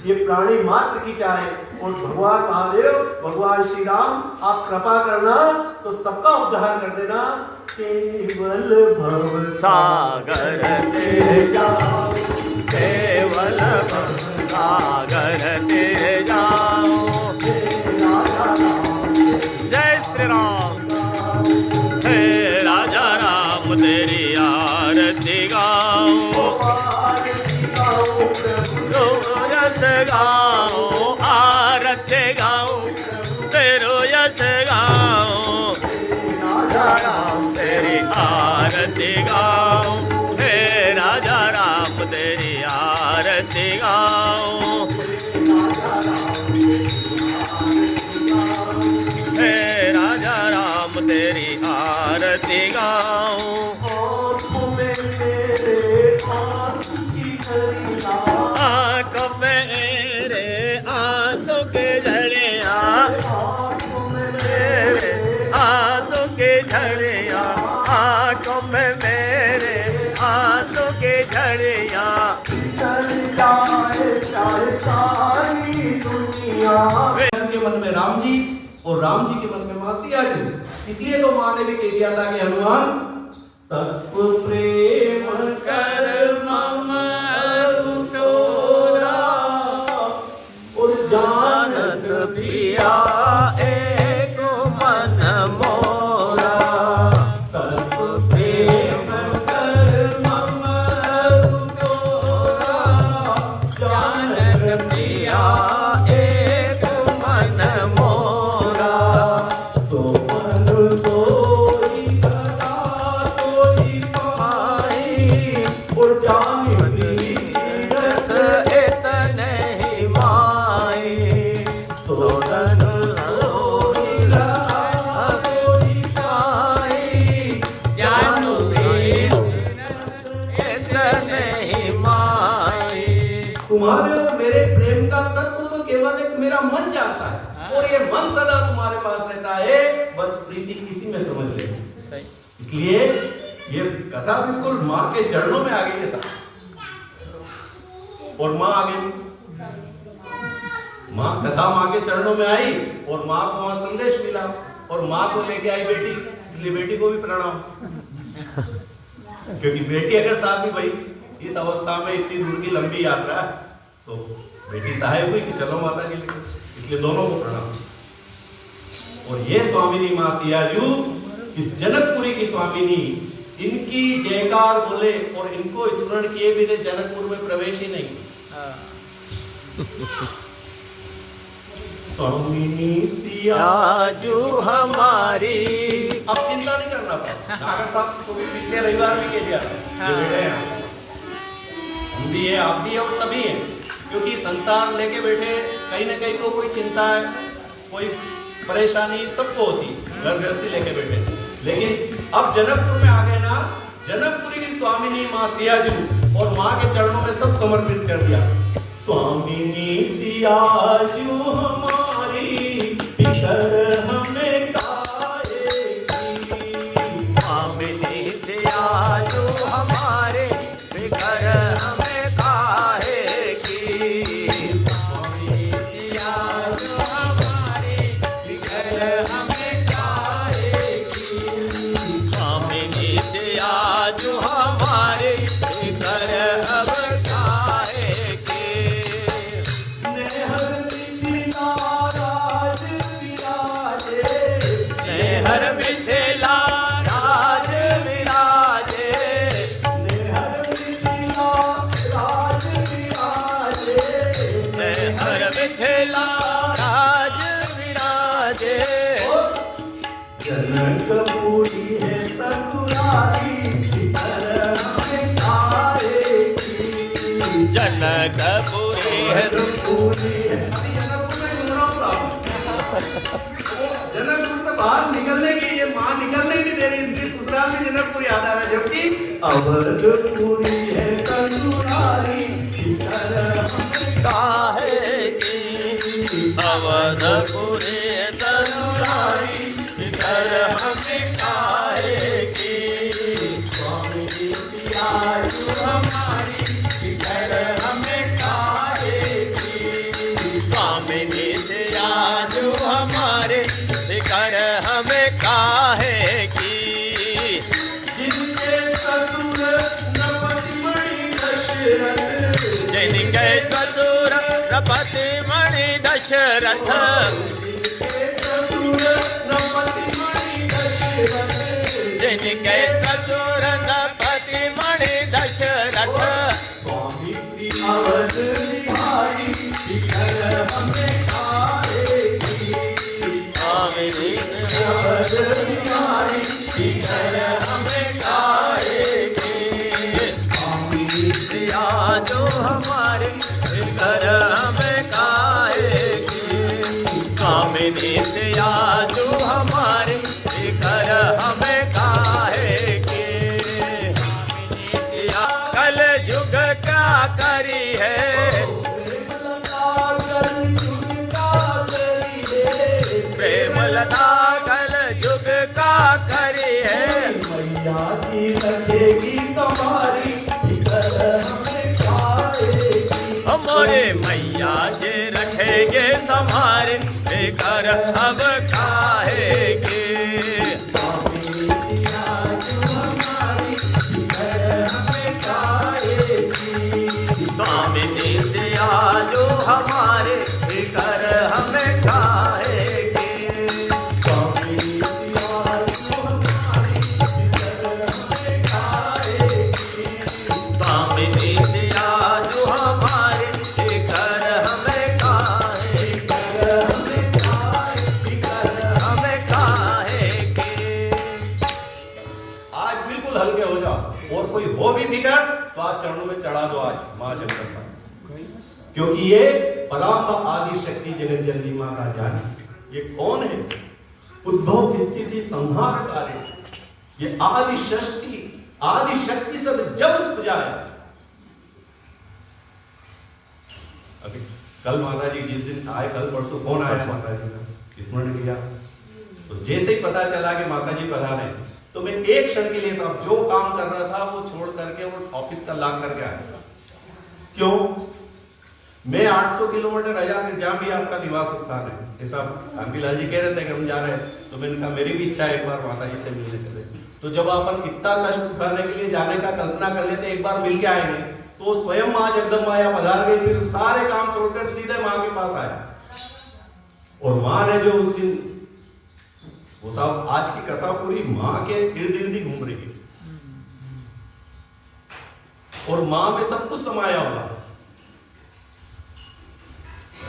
ये प्राणी मात्र की चाह है और भगवान महादेव भगवान श्री राम आप कृपा करना तो सबका उद्धार कर देना केवल भव सागर तेरे जाओ केवल भव सागर तेरे जाओ जय श्री राम हे राजा राम तेरी आरती गाओ यश गाओ आरती गाओ तेरो यश गाओ राजा राम तेरी आरती गाओ हे राजा राम तेरी आरती गाऊं, हे राजा राम तेरी आरती गाऊं। आँखों में मेरे आंसू की झड़ियाँ, आँखों में मेरे आंसू की झड़ियाँ, आँखों में मेरे आंसू की झड़ियाँ, आँखों में मेरे आंसू की झड़ियाँ। सर जाए सारे सारी दुनिया। के मन में राम जी और राम जी के मन में मां सिया जी, इसलिए तो मां ने भी कह दिया था कि हनुमान तप प्रेम कर मम तोरा और जानत प्रिया एक मन मोरा, तप प्रेम कर मम तोरा जानत प्रिया एक मन मोरा, सोमन तोरी कथा तोरी पाई और जानी रस इतने ही माई, सोदन तोरी कथा तोरी पाई, जानू इतने ही माई। तुम्हारे और मेरे प्रेम का तत्व तो केवल एक मेरा मन जानता है और ये मन सदा तुम्हारे पास रहता है, बस प्रीति किसी में समझ ले। इसलिए ये कथा बिल्कुल माँ के चरणों में आ गई है साहब, और माँ आ गई, माँ कथा माँ के चरणों में आई और माँ को वहां संदेश मिला और माँ को लेके आई बेटी, इसलिए बेटी को भी प्रणाम, क्योंकि बेटी अगर साथ में भाई इस अवस्था में इतनी दूर की लंबी यात्रा है तो बेटी सहायक हुई कि चलो माता जी लेके, इसलिए दोनों को प्रणाम। और ये स्वामिनी मां सियाजू इस जनकपुरी की स्वामिनी, इनकी जयकार बोले और इनको स्मरण किए बिना जनकपुर में प्रवेश ही नहीं। स्वामिनी सियाजू हमारी। अब चिंता नहीं करना था, नागर साहब को भी पिछले रविवार भी कह दिया था, ये बेटे हैं, हम भी है, आप भी है और सभी हैं, क्योंकि संसार लेके बैठे कहीं ना कहीं तो कोई चिंता है, कोई परेशानी सबको होती, घर गृहस्थी लेके बैठे, लेकिन अब जनकपुर में आ गए ना, जनकपुरी की स्वामिनी मां सियाजू और मां के चरणों में सब समर्पित कर दिया। स्वामिनी सियाजू हमारी फिकर हमें काएगी, स्वामिनी सियाजू हमारे फिकर हमें काहेगी, स्वामिनी सियाजू हमारे फिकर हमें काहेगी, स्वामिनी सियाजू हमारे फिकर हमें काहेगी। नेहर मिथिला राज विराजे, नेहर मिथिला राज विराजे, नेहर मिथिला राज विराजे, नेहर मिथिला राज विराजे, जनकपुरी है ससुराली फिकर हमें काएगी, जनकपुरी है जनकपुरी है। जनकपुर से बाहर निकलने की ये माँ निकलने नहीं दे रही, इसलिए ससुराल में जनकपुर याद आ रहा है, जबकि अवधपुरी है ससुराली फिकर हमें काहेगी, अवधपुरी ससुरारी फिकर हमें काहेगी, स्वामिनी सियाजू हमारी फिकर हमें काहेगी, स्वामिनी सियाजू हमारे फिकर हमें काहेगी। जिनके ससुर नपति मणि दशरथ, जिनके ससुर नपति मणि दशरथ, जिनके ससुर नपति मणि दशरथ, जिनके ससुर नपति मणि दशरथ, स्वामी श्री अवध बिहारी फिकर हमें काएगी, स्वामिनी अवध बिहारी फिकर हमें काहेगी, स्वामी सियाजू हमारे स्वामिनी से आजू हमारे कर हमें काहे के। कल युग का करी है प्रेम लता कल युग का करी है। मैया की लगेगी समारी हमें खाएगी। हमारे मैया जे रखेंगे संभारे कर अब खाएंगे। स्वामिनी से आजो हमारे कर हमें खाएंगे। स्वामिनी से आजो हमारे कर हमें खाएंगे। आज बिल्कुल हल्के हो जाओ, और कोई हो भी फिकर तो आज चरणों में चढ़ा दो आज मां जगदम्बा, क्योंकि ये पराम्ब आदि शक्ति जगत जननी मां का ज्ञान। ये कौन है? उद्भव स्थिति संहार कार्य। ये आदि शक्ति सब जब उपजा है। अभी कल माता जी जिस दिन आए, कल परसों कौन आया माता जी का स्मरण किया, तो जैसे ही पता चला कि माता जी पधारे तो मैं एक क्षण के लिए साहब जो काम कर रहा था वो छोड़ करके वो ऑफिस का लाग करके आया। क्यों? मैं 800 किलोमीटर जहां भी आपका निवास स्थान है, ऐसा कांतिलाल जी कह रहे थे कि हम जा रहे हैं, तो मैंने कहा मेरी भी इच्छा है एक बार माता जी से मिलने चले। तो जब अपन इतना कष्ट उठाने के लिए जाने का कल्पना कर लेते एक बार मिल के आएंगे, तो स्वयं मां जगदम्बा यहाँ पधार गई, फिर सारे काम छोड़कर सीधे मां के पास आया। और मां ने जो उस दिन वो साहब आज की कथा पूरी मां के इर्द गिर्द ही घूम रही है, और मां में सब कुछ समाया हुआ।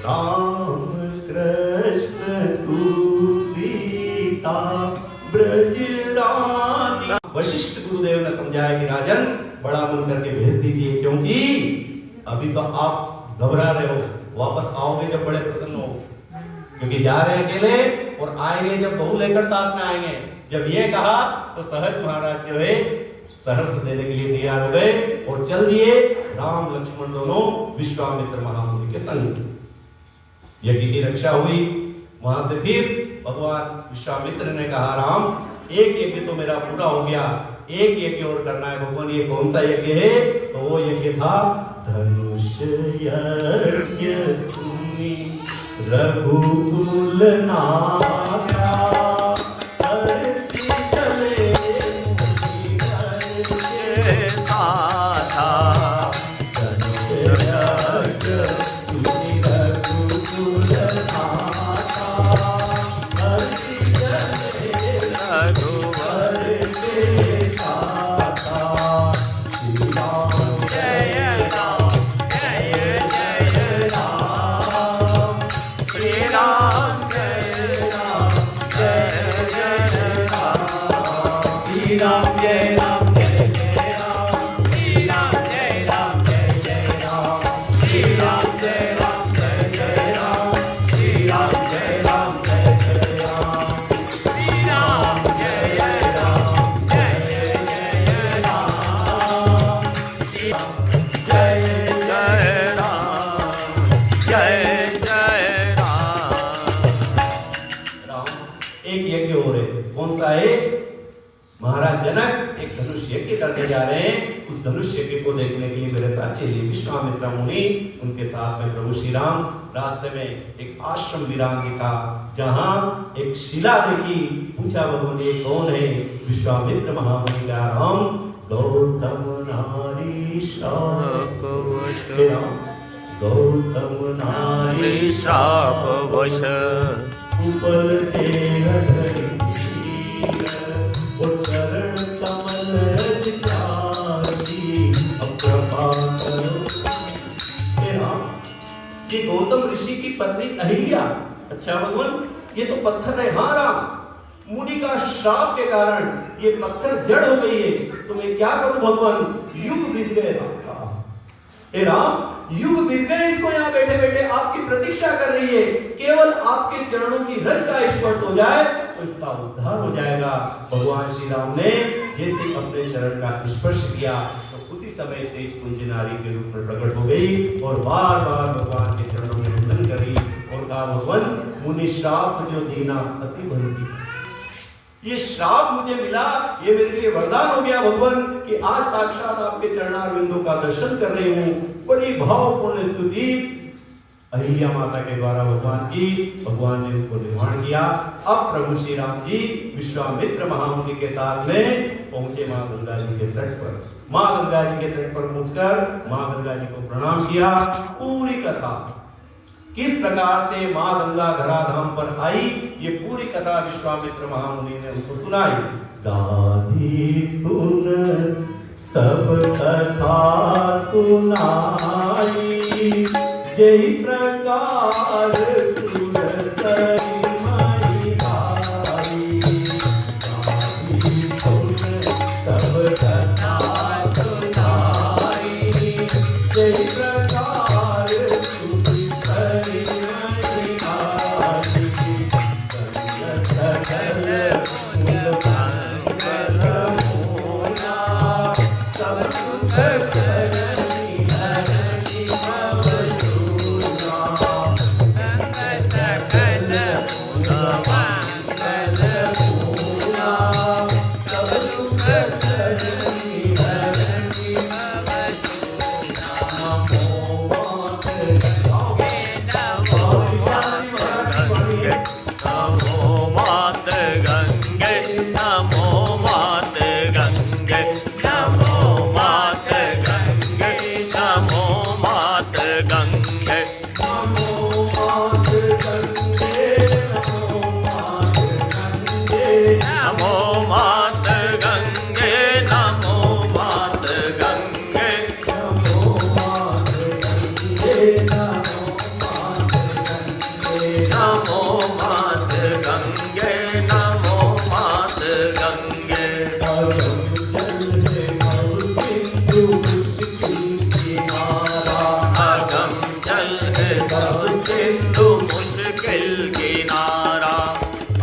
राम कृष्ण तू सीता ब्रज रानी। वशिष्ठ गुरुदेव ने समझाया कि राजन बड़ा मन करके भेज दीजिए, क्योंकि अभी तो आप घबरा रहे हो, वापस आओगे जब बड़े प्रसन्न हो, क्योंकि जा रहे हैं अकेले और आएंगे जब बहू लेकर साथ में आएंगे। जब ये कहा तो सहज महाराज जो है सहस्त्र देने के लिए तैयार हो गए और चल दिए राम लक्ष्मण दोनों विश्वामित्र महामुनि के संग। यज्ञ की रक्षा हुई। वहां से फिर भगवान विश्वामित्र ने कहा राम एक यज्ञ तो मेरा पूरा हो गया, एक यज्ञ और करना है। भगवान ये कौन सा यज्ञ है? तो वो यज्ञ था धनुष यज्ञ सुनी रघुकुल नाथा हर्षि चले मुनि घर के साथा। धनुष यज्ञ सुनी रघुकुल नाथा हर्षि चले रघुवर के साथा। श्री राम जय राम जय जय राम, श्री राम जय राम जय जय राम, श्री राम जय राम जय जय राम, श्री राम जय राम जय जय राम, श्री राम जय राम जय जय राम, श्री राम जय राम जय जय राम, श्री राम जय राम जय जय राम, श्री राम जय जय राम जय जय राम। एक यज्ञ हो रहे, कौन सा है? महाराज जनक एक धनुष यज्ञ करने जा रहे हैं। उस धनुष यज्ञ को देखने के लिए मेरे साथ चलिए विश्वामित्र मुनि, उनके साथ में प्रभु श्री राम। रास्ते में एक आश्रम विराम दिखा, जहां एक शिला देखी। पूछा भगवान ये कौन है? विश्वामित्र महामुनि का राम गौतम नारी श्राप गौतम नारी श्राप वश उपल तेह धरि और चरण कमल रज चारी अप्रभा करो। ये गौतम ऋषि की पत्नी अहिल्या। अच्छा भगवान ये तो पत्थर है। हाँ राम, मुनि का श्राप के कारण ये पत्थर जड़ हो गई है, तो मैं क्या करूं भगवान? युग बीत गए राम, युग बीत गए, इसको यहाँ बैठे बैठे आपकी प्रतीक्षा प्रतीक्षा कर रही है, केवल आपके चरणों की रज का स्पर्श हो जाए तो इसका उद्धार हो जाएगा। भगवान श्री राम ने जैसे अपने चरण का स्पर्श किया तो उसी समय तेज कुंज नारी के रूप में प्रकट हो गई और बार बार भगवान के चरणों में वंदन करी और कहा, भगवान मुनि श्राप जो दीना अति बंदी, ये श्राप मुझे मिला, ये मेरे लिए वरदान हो गया भगवान कि आज साक्षात आपके चरणारविंदों का दर्शन कर रही हूँ। बड़ी भावपूर्ण स्तुति अहिल्या माता के द्वारा भगवान ने उनको निर्माण किया। अब प्रभु श्री राम जी विश्वामित्र महामुनि के साथ में पहुंचे मां गंगा जी के तट पर। मां गंगा जी के तट पर पहुंचकर मां गंगा जी को प्रणाम किया। पूरी कथा किस प्रकार से मां गंगा धराधाम पर आई, ये पूरी कथा विश्वामित्र महामुनि ने उनको सुनाई। दादी सुन सब कथा सुनाई, जय प्रकार सुरसरी माई आई। दादी सुन सब कथा सुनाई, जय प्रकार सुरसरी माई आई। सब सुख करनी हरनी सिंधु मुश्किल किनारा।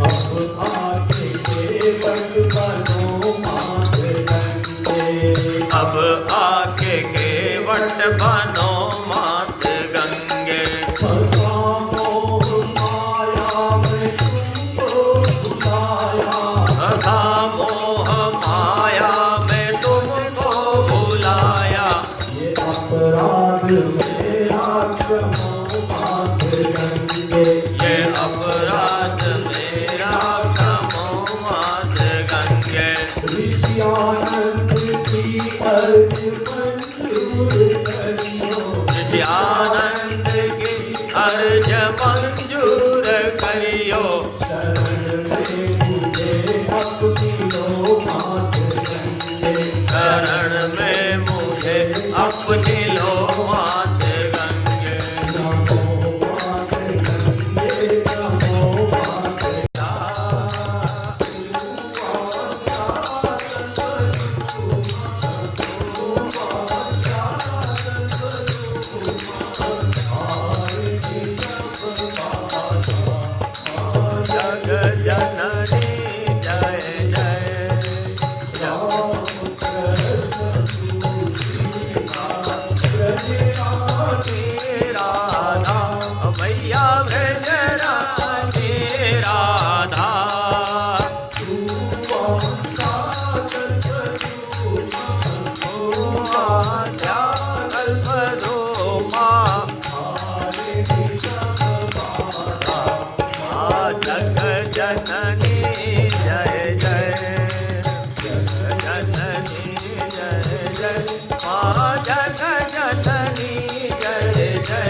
अब आके केवट बनो मात गंगे, अब आके केवट बनो मात गंगे। फंसा मोह माया में तुमको भुलाया, फंसा मोह माया में तुमको भुलाया। ये अपराध मेरा क्षमो मात गंगे, ये अपराध मेरा क्षमो मात गंगे। ऋषियानंद की अर्ज मंजूर करियो, ऋषियानंद की अर्ज मंजूर करियो। शरण में मुझे अपनी लो मात गंगे, शरण में मुझे अपनी लो मात गंगे। नमो मात गंगे, नमो मात जग जननी जय जय। राम कृष्ण तुलसी राधा मैया व्रज रानी राधा। जग जननी जय जय। जग जननी जय जय। माँ जग जननी जय जय।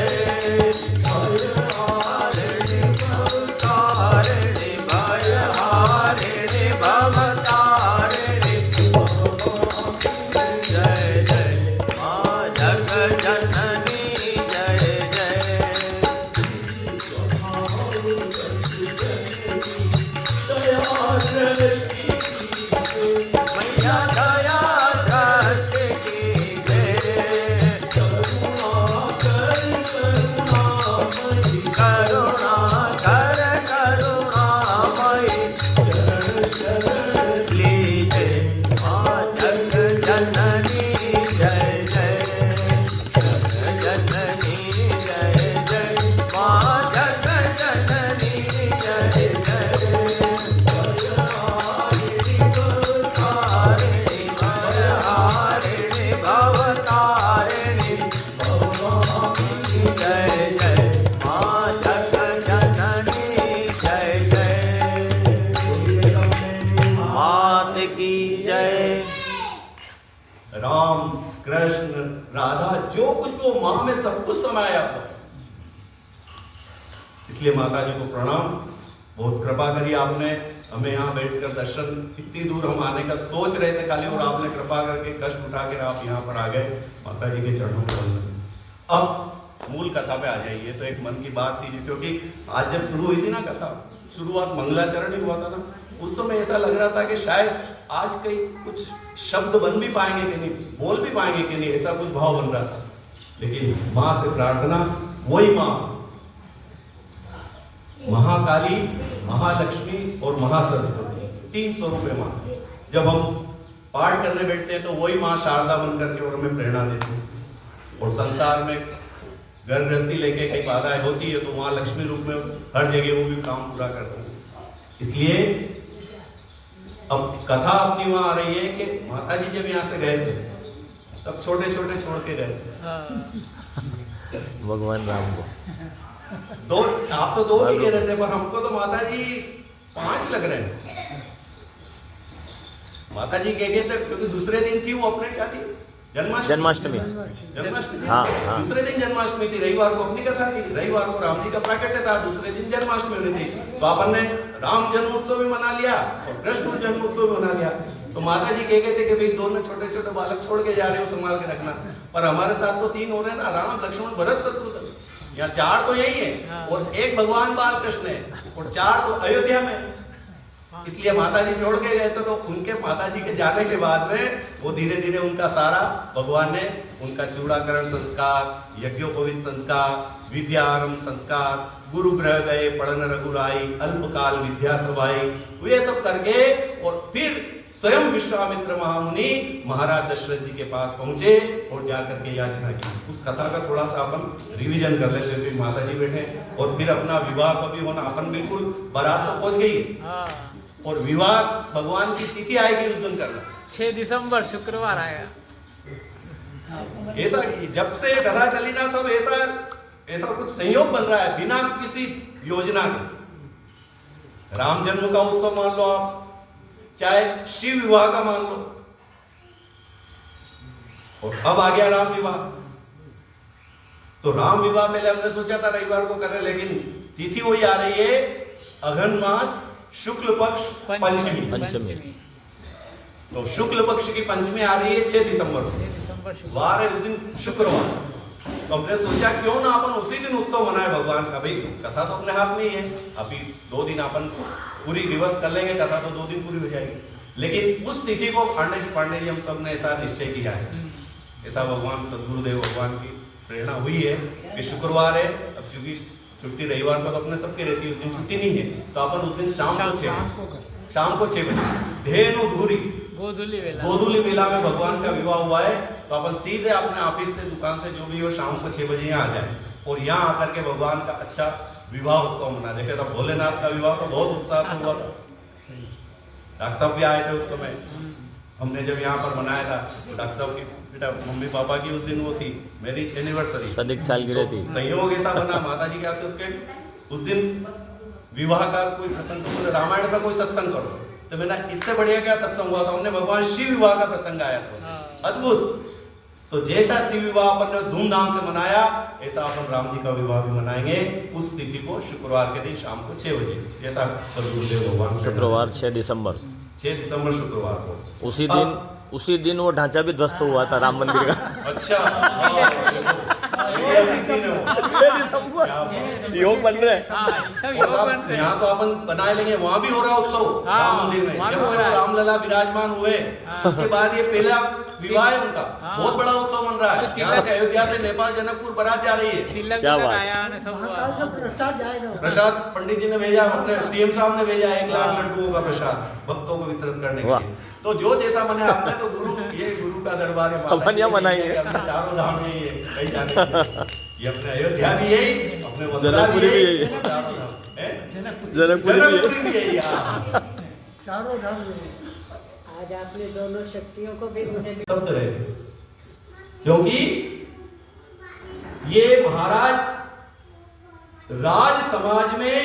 जो कुछ वो माँ में सब कुछ समाया हुआ। इसलिए माता जी को प्रणाम, बहुत कृपा करी आपने हमें यहाँ बैठकर दर्शन, इतनी दूर हम आने का सोच रहे थे खाली, और आपने कृपा करके कष्ट उठाकर आप यहाँ पर आ गए। माता जी के चरणों में वंदन। अब मूल कथा पे आ जाइए। तो एक मन की बात थी, क्योंकि आज जब शुरू हुई थी ना कथा, शुरुआत मंगलाचरण ही हुआ था ना, उस समय ऐसा लग रहा था कि शायद आज कई कुछ शब्द बन भी पाएंगे कि नहीं, बोल भी पाएंगे कि नहीं, ऐसा कुछ भाव बन रहा था। लेकिन माँ से प्रार्थना, वही माँ महाकाली, महालक्ष्मी और महासरस्वती, 3 स्वरूप है माँ। जब हम पाठ करने बैठते हैं तो वही माँ शारदा बन करके और हमें प्रेरणा देती है। और संसार में घर गृहस्थी लेके कई बाधाएं होती है तो वहां लक्ष्मी रूप में हर जगह वो भी काम पूरा करती है। इसलिए अब कथा अपनी वहां आ रही है कि माता जी जब यहाँ से गए थे तब छोटे छोटे छोड़ के गए थे भगवान राम को। आप तो 2 ही कह रहे थे, पर हमको तो माता जी 5 लग रहे हैं। माता जी कह गए थे क्योंकि दूसरे दिन थी वो अपने क्या थी, जन्माष्टमी थी। हाँ। दूसरे दिन जन्माष्टमी थी, रविवार को अपनी कथा थी, रविवार को राम जी का प्राकट्य था, दूसरे दिन जन्माष्टमी होनी थी। तो अपन ने राम जन्मोत्सव भी मना लिया और कृष्ण जन्मोत्सव भी मना लिया। तो माता जी कह गए थे कि भाई दोनों छोटे छोटे बालक छोड़ के जा रहे हो, संभाल के रखना। पर हमारे साथ तो 3 हो रहे हैं ना, राम लक्ष्मण भरत शत्रुघ्न, यहाँ 4 तो यही है और 1 भगवान बाल कृष्ण है और 4 तो अयोध्या में। इसलिए माता जी छोड़ के गए तो उनके माता जी के जाने के बाद में वो धीरे धीरे उनका सारा भगवान ने उनका चूड़ाकरण संस्कार, यज्ञोपवीत संस्कार, विद्या आरंभ संस्कार, गुरु ग्रह गए पढ़न रघुराई, अल्पकाल विद्या सभाई, ये सब करके और फिर स्वयं विश्वामित्र महामुनि महाराज दशरथ जी के पास पहुंचे और जाकर के याचना की। उस कथा का थोड़ा सा अपन रिवीजन कर लेते हैं। फिर माता जी बैठे और फिर अपना विवाह कभी होना, अपन बिल्कुल बारात तो पहुंच गई और विवाह भगवान की तिथि आएगी उस दिन करना, 6 दिसंबर शुक्रवार आएगा। ऐसा जब से कथा चली ना, सब ऐसा कुछ संयोग बन रहा है बिना किसी योजना के। राम जन्म का उत्सव मान लो आप, चाहे शिव विवाह का मान लो, और अब आ गया राम विवाह। तो राम विवाह पहले हमने सोचा था रविवार को कर रहे, लेकिन तिथि वही आ रही है अघन मास शुक्ल पक्ष पंचमी। तो शुक्ल पक्ष की पंचमी आ रही है 6 दिसंबर वार है उस दिन शुक्रवार। तो हमने सोचा क्यों ना अपन उसी दिन उत्सव मनाए भगवान का। भाई कथा तो अपने हाथ में ही है, अभी 2 दिन अपन पूरी रिवर्स कर लेंगे, कथा तो 2 दिन पूरी हो जाएगी। लेकिन उस तिथि को पांडे जी हम सब ने ऐसा निश्चय किया है, ऐसा भगवान सदगुरुदेव भगवान की प्रेरणा हुई है कि शुक्रवार है। अब चूंकि छुट्टी रविवार को तो अपने सबके रहती है, उस दिन छुट्टी नहीं है, तो अपन उस दिन शाम को 6 बजे धेनु धूरी गोधूली बेला में भगवान का विवाह हुआ है। तो अपन सीधे अपने ऑफिस से दुकान से जो भी हो शाम को 6 बजे यहाँ आ जाए और यहाँ आकर के भगवान का अच्छा विवाह उत्सव मना। देखे तो भोलेनाथ का विवाह तो बहुत उत्साह से हुआ था, डॉक्टर साहब भी आए थे उस समय। हमने जब यहाँ पर मनाया था तो डॉक्टर साहब की बेटा मम्मी पापा की उस दिन वो थी मेरी एनिवर्सरी, 1 साल की रहती। संयोग ऐसा बना माता जी के आते उस दिन विवाह का कोई प्रसंग, तो रामायण का कोई सत्संग करो, तो मैंने इससे बढ़िया क्या सत्संग हुआ था, हमने भगवान शिव विवाह का प्रसंग आया था, अद्भुत। तो जैसा शिव विवाह अपन ने धूमधाम से मनाया, ऐसा अपन राम जी का विवाह भी मनाएंगे उस तिथि को, शुक्रवार के दिन शाम को 6 बजे, जैसा सदगुरुदेव भगवान। शुक्रवार 6 दिसंबर शुक्रवार को उसी दिन वो ढांचा भी ध्वस्त हुआ था राम मंदिर का। अच्छा, योग बन रहे यहाँ तो अपन बनाए लेंगे, वहाँ भी हो रहा उत्सव राम मंदिर में। जब से राम लला विराजमान हुए उसके बाद ये पहला विवाह है उनका, बहुत बड़ा उत्सव बन रहा है। यहाँ से अयोध्या से नेपाल जनकपुर बारात जा रही है। क्या बात, प्रसाद पंडित जी ने भेजा, अपने सीएम साहब ने भेजा 1 लाख लड्डुओं का प्रसाद भक्तों को वितरित करने के लिए। तो जो जैसा मने आपने तो गुरु का दरबार है, अपन यहाँ मनाएंगे, चारों धाम में ये कहीं जाने ये अपने अयोध्या भी यही, अपने जनकपुरी भी यही, जनकपुरी भी यही। चारों धाम आज आपने दोनों शक्तियों को भी शब्द रहे, क्योंकि ये महाराज राज समाज में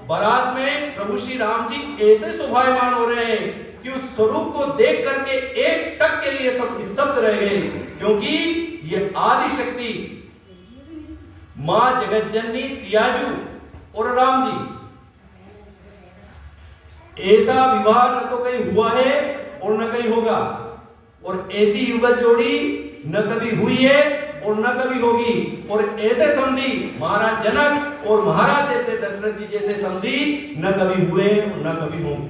बारात में प्रभु श्री राम जी ऐसे शोभायमान हो रहे हैं कि उस स्वरूप को देख करके एक टक के लिए सब स्तब्ध रह गए, क्योंकि ये आदि शक्ति मां जगत जननी सियाजू और राम जी, ऐसा विवाह न तो कहीं हुआ है और न कहीं होगा, और ऐसी युगल जोड़ी न कभी हुई है और न कभी होगी, और ऐसे संधि महाराज जनक और महाराज जैसे दशरथ जी जैसे संधि न कभी हुए और न कभी होंगे।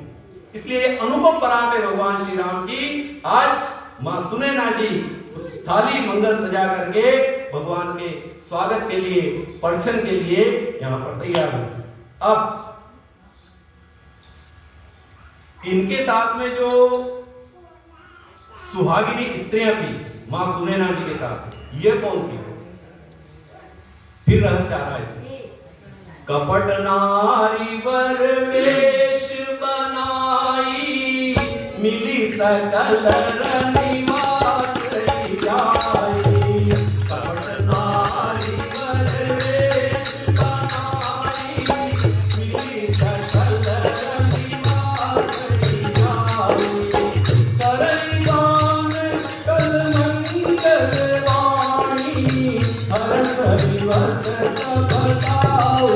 इसलिए अनुपम पराग है भगवान श्री राम की। आज मां सुनैना जी उस थाली मंगल सजा करके भगवान के स्वागत के लिए, परछन के लिए यहां पर तैयार है। अब इनके साथ में जो सुहागिनी स्त्रियां थी मां सुनैना जी के साथ, ये कौन थी? फिर रहस्य आ रहा है इसमें। कपट नारी वर वेश बनाई, मिली सकल रनिवास जाई। कपट नारी वर वेश बनाई, मिली सकल रनिवास जाई। करई गान कल मंगल वाणी, हरस विवस सब बताओ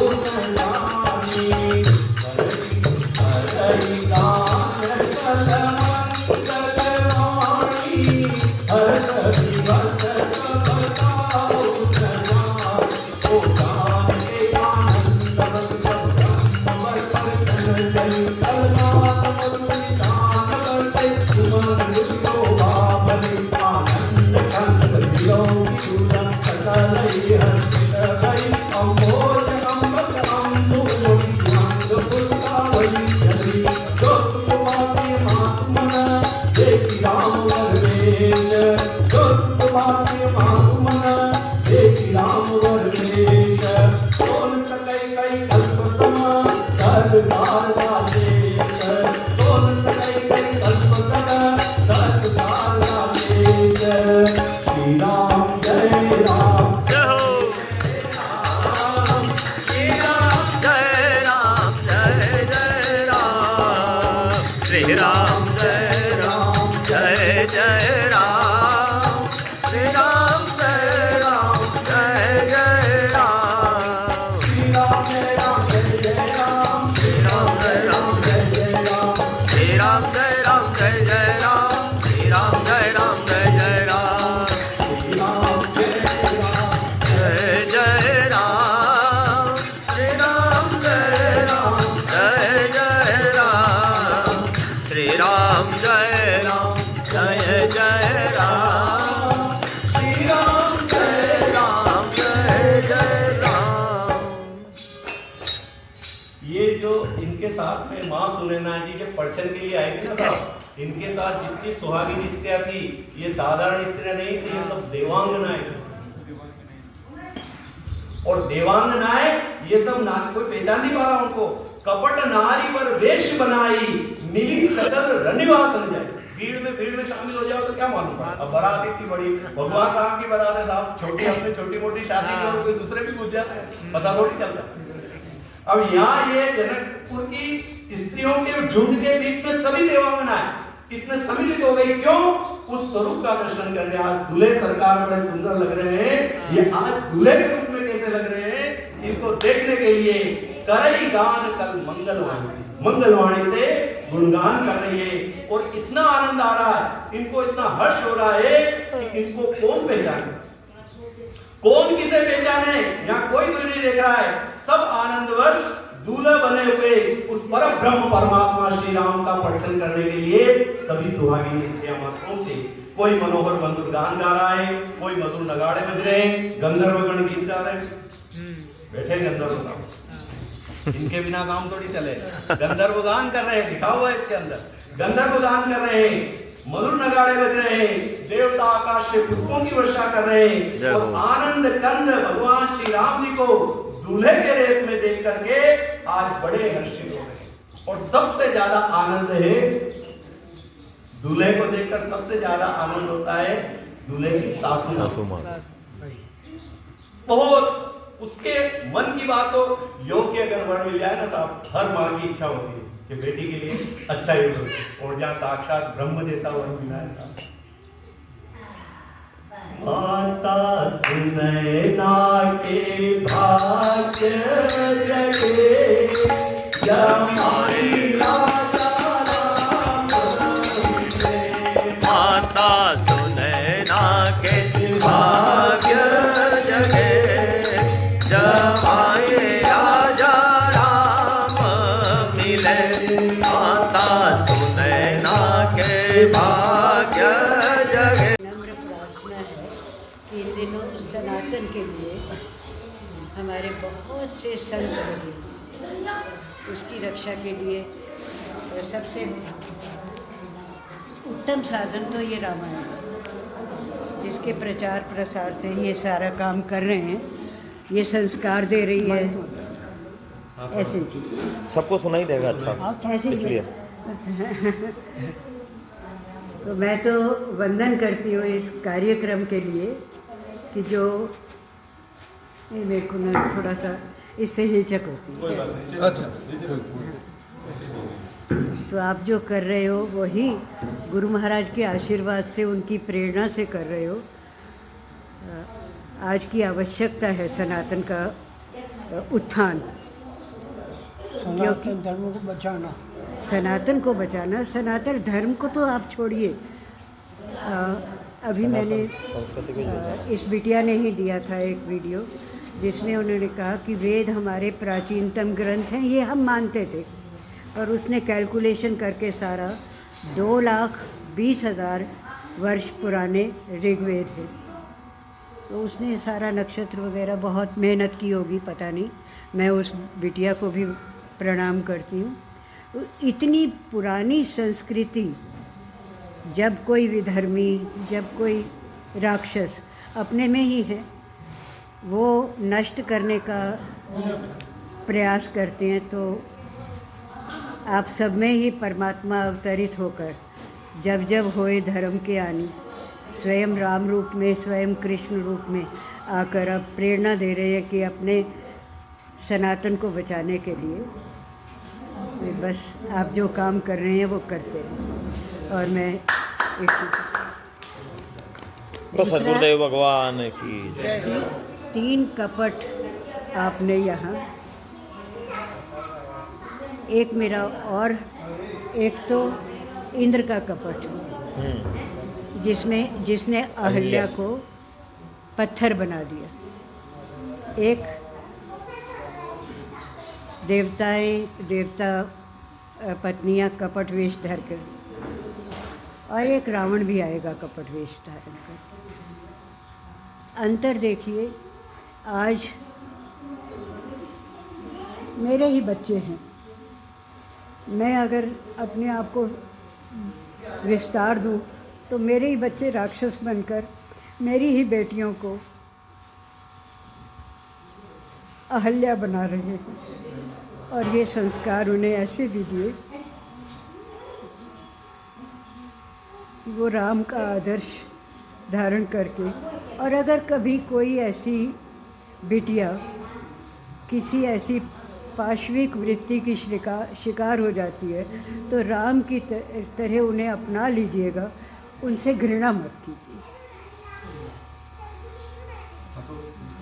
जानी। करई गान कल मंगल वाणी, हरस विवस सब बताओ जानी। ओ गान के आनंद बस ब्रह्म वर्तन जय, कलनाथ मधुनिदान बरसे सुमन गुरो बाबली। आनंद कंद दिलो सुरन सकल हर्षित भई, अमोज अमृत अमृत मंद पुष्पावली चली। जो सुवासी मातुमन देखी राम वर वेश, जो सुवासी मातुमन देखी राम वर वेश। सोन सकई कई कल्प समा सरदार राजेश, सोन सकई कई कल्प समा सरदार राजेश। श्री राम जय राम, जय हो श्री राम जय राम, जय जय राम, श्री राम जय राम, जय जय राम, श्री राम जय राम, जय जय राम, श्री राम जय राम जय जय राम, श्री राम जय राम जय जय राम, श्री राम जय राम, जय जय राम, श्री राम जय राम, जय जय राम, श्री राम जय राम जय जय राम, श्री राम जय राम, जय जय राम, श्री राम जय राम, जय जय राम, श्री राम जय राम, जय जय राम। ये जो इनके साथ में मां सुनैना जी के परछन के लिए आई थी ना साहब, इनके साथ जितनी सुहागिनी स्त्रियां थी, ये साधारण स्त्रियां नहीं थी, ये सब देवांगनाएं थी। और देवांगनाएं ये सब ना कोई पहचान नहीं पा रहा उनको। कपट नारी पर वेश बनाई, मिली सकल रनिवास न जाए। भीड़ में शामिल हो जाओ तो क्या मालूम पड़ा। अब बारात इतनी बड़ी, भगवान राम की बारात है साहब, छोटी अपने छोटी मोटी शादी की और कोई दूसरे भी पूछ जाता है, पता थोड़ी चलता। अब यहाँ ये जनकपुर की स्त्रियों के झुंड के बीच में सभी देवांगनाएं इसमें सम्मिलित हो गई। क्यों? उस स्वरूप का दर्शन करने। आज दूल्हे सरकार बड़े सुंदर लग रहे हैं, ये आज दूल्हे के रूप में कैसे लग रहे हैं, इनको देखने के लिए करई गान कल मंगलवाणी से गुणगान कर रही है। और इतना आनंद आ रहा है, इनको इतना हर्ष हो रहा है कि इनको कौन पहचाने, कौन किसे पहचाने, यहाँ कोई तो नहीं देख रहा है। सब आनंदवश दूल्हा बने हुए उस परम ब्रह्म परमात्मा श्री राम का दर्शन करने के लिए सभी सुहागिनी स्त्रियां वहां पहुंचे। कोई मनोहर मधुर गान गा रहा है, कोई मधुर नगाड़े बज रहे हैं, गंधर्वगण गीत गा रहे हैं। बैठे गंधर्व साहब, इनके बिना काम थोड़ी चले। गंधर्व गान कर रहे हैं, लिखा हुआ है इसके अंदर, गंधर्व गान कर रहे हैं, मधुर नगाड़े बज रहे हैं, देवता आकाश से पुष्पों की वर्षा कर रहे हैं। और आनंद कंद भगवान श्री राम जी को दूल्हे के रूप में देख करके आज बड़े हर्षित हो गए। और सबसे ज्यादा आनंद है, दूल्हे को देखकर सबसे ज्यादा आनंद होता है दूल्हे की सासू मां। बहुत उसके मन की बात हो, योग्य अगर वर मिल जाए ना साहब, हर मां की इच्छा होती है कि बेटी के लिए अच्छा योग हो। और जहां साक्षात ब्रह्म जैसा वर मिला है साहब, माता सुनैना के भाग्य जगे जमाई राजा राम मिले। माता सुनैना के भाग्य जगे जमाए राजा राम मिले। माता सुनैना के भाग्य जगे। नम्र प्रार्थना है कि इन दिनों सनातन के लिए हमारे बहुत से संत बने, उसकी रक्षा के लिए सबसे उत्तम साधन तो ये रामायण है, जिसके प्रचार प्रसार से ये सारा काम कर रहे हैं, ये संस्कार दे रही है। ऐसे ही सबको सुनाई देगा अच्छा ऐसे ही इसलिए तो मैं तो वंदन करती हूँ इस कार्यक्रम के लिए कि जो ये मेरे को ना थोड़ा सा इससे हिचक होती है। अच्छा तो आप जो कर रहे हो वही गुरु महाराज के आशीर्वाद से, उनकी प्रेरणा से कर रहे हो। आज की आवश्यकता है सनातन का उत्थान, क्योंकि धर्म को बचाना, सनातन को बचाना। सनातन धर्म को तो आप छोड़िए, अभी मैंने संस्कृति को इस बिटिया ने ही दिया था एक वीडियो जिसमें उन्होंने कहा कि वेद हमारे प्राचीनतम ग्रंथ हैं, ये हम मानते थे, पर उसने कैलकुलेशन करके सारा 2,20,000 वर्ष पुराने ऋग्वेद है। तो उसने सारा नक्षत्र वगैरह बहुत मेहनत की होगी, पता नहीं। मैं उस बिटिया को भी प्रणाम करती हूँ। इतनी पुरानी संस्कृति, जब कोई विधर्मी, जब कोई राक्षस अपने में ही है, वो नष्ट करने का प्रयास करते हैं, तो आप सब में ही परमात्मा अवतरित होकर जब जब होए धर्म के आनी, स्वयं राम रूप में, स्वयं कृष्ण रूप में आकर अब प्रेरणा दे रहे हैं कि अपने सनातन को बचाने के लिए बस आप जो काम कर रहे हैं वो करते हैं। और मैं तो सदगुरुदेव भगवान की जय। 3 कपट आपने यहाँ, एक मेरा और एक तो इंद्र का कपट, जिसने अहल्या को पत्थर बना दिया। एक देवता पत्नियां कपट वेश धर कर, और एक रावण भी आएगा कपट वेश धारण कर। अंतर देखिए, आज मेरे ही बच्चे हैं, मैं अगर अपने आप को विस्तार दूं तो मेरे ही बच्चे राक्षस बनकर मेरी ही बेटियों को अहल्या बना रहे हैं। और ये संस्कार उन्हें ऐसे भी दिए कि वो राम का आदर्श धारण करके, और अगर कभी कोई ऐसी बिटिया किसी ऐसी पाशविक वृत्ति की शिकार हो जाती है तो राम की तरह उन्हें अपना लीजिएगा, उनसे घृणा मत कीजिए। तो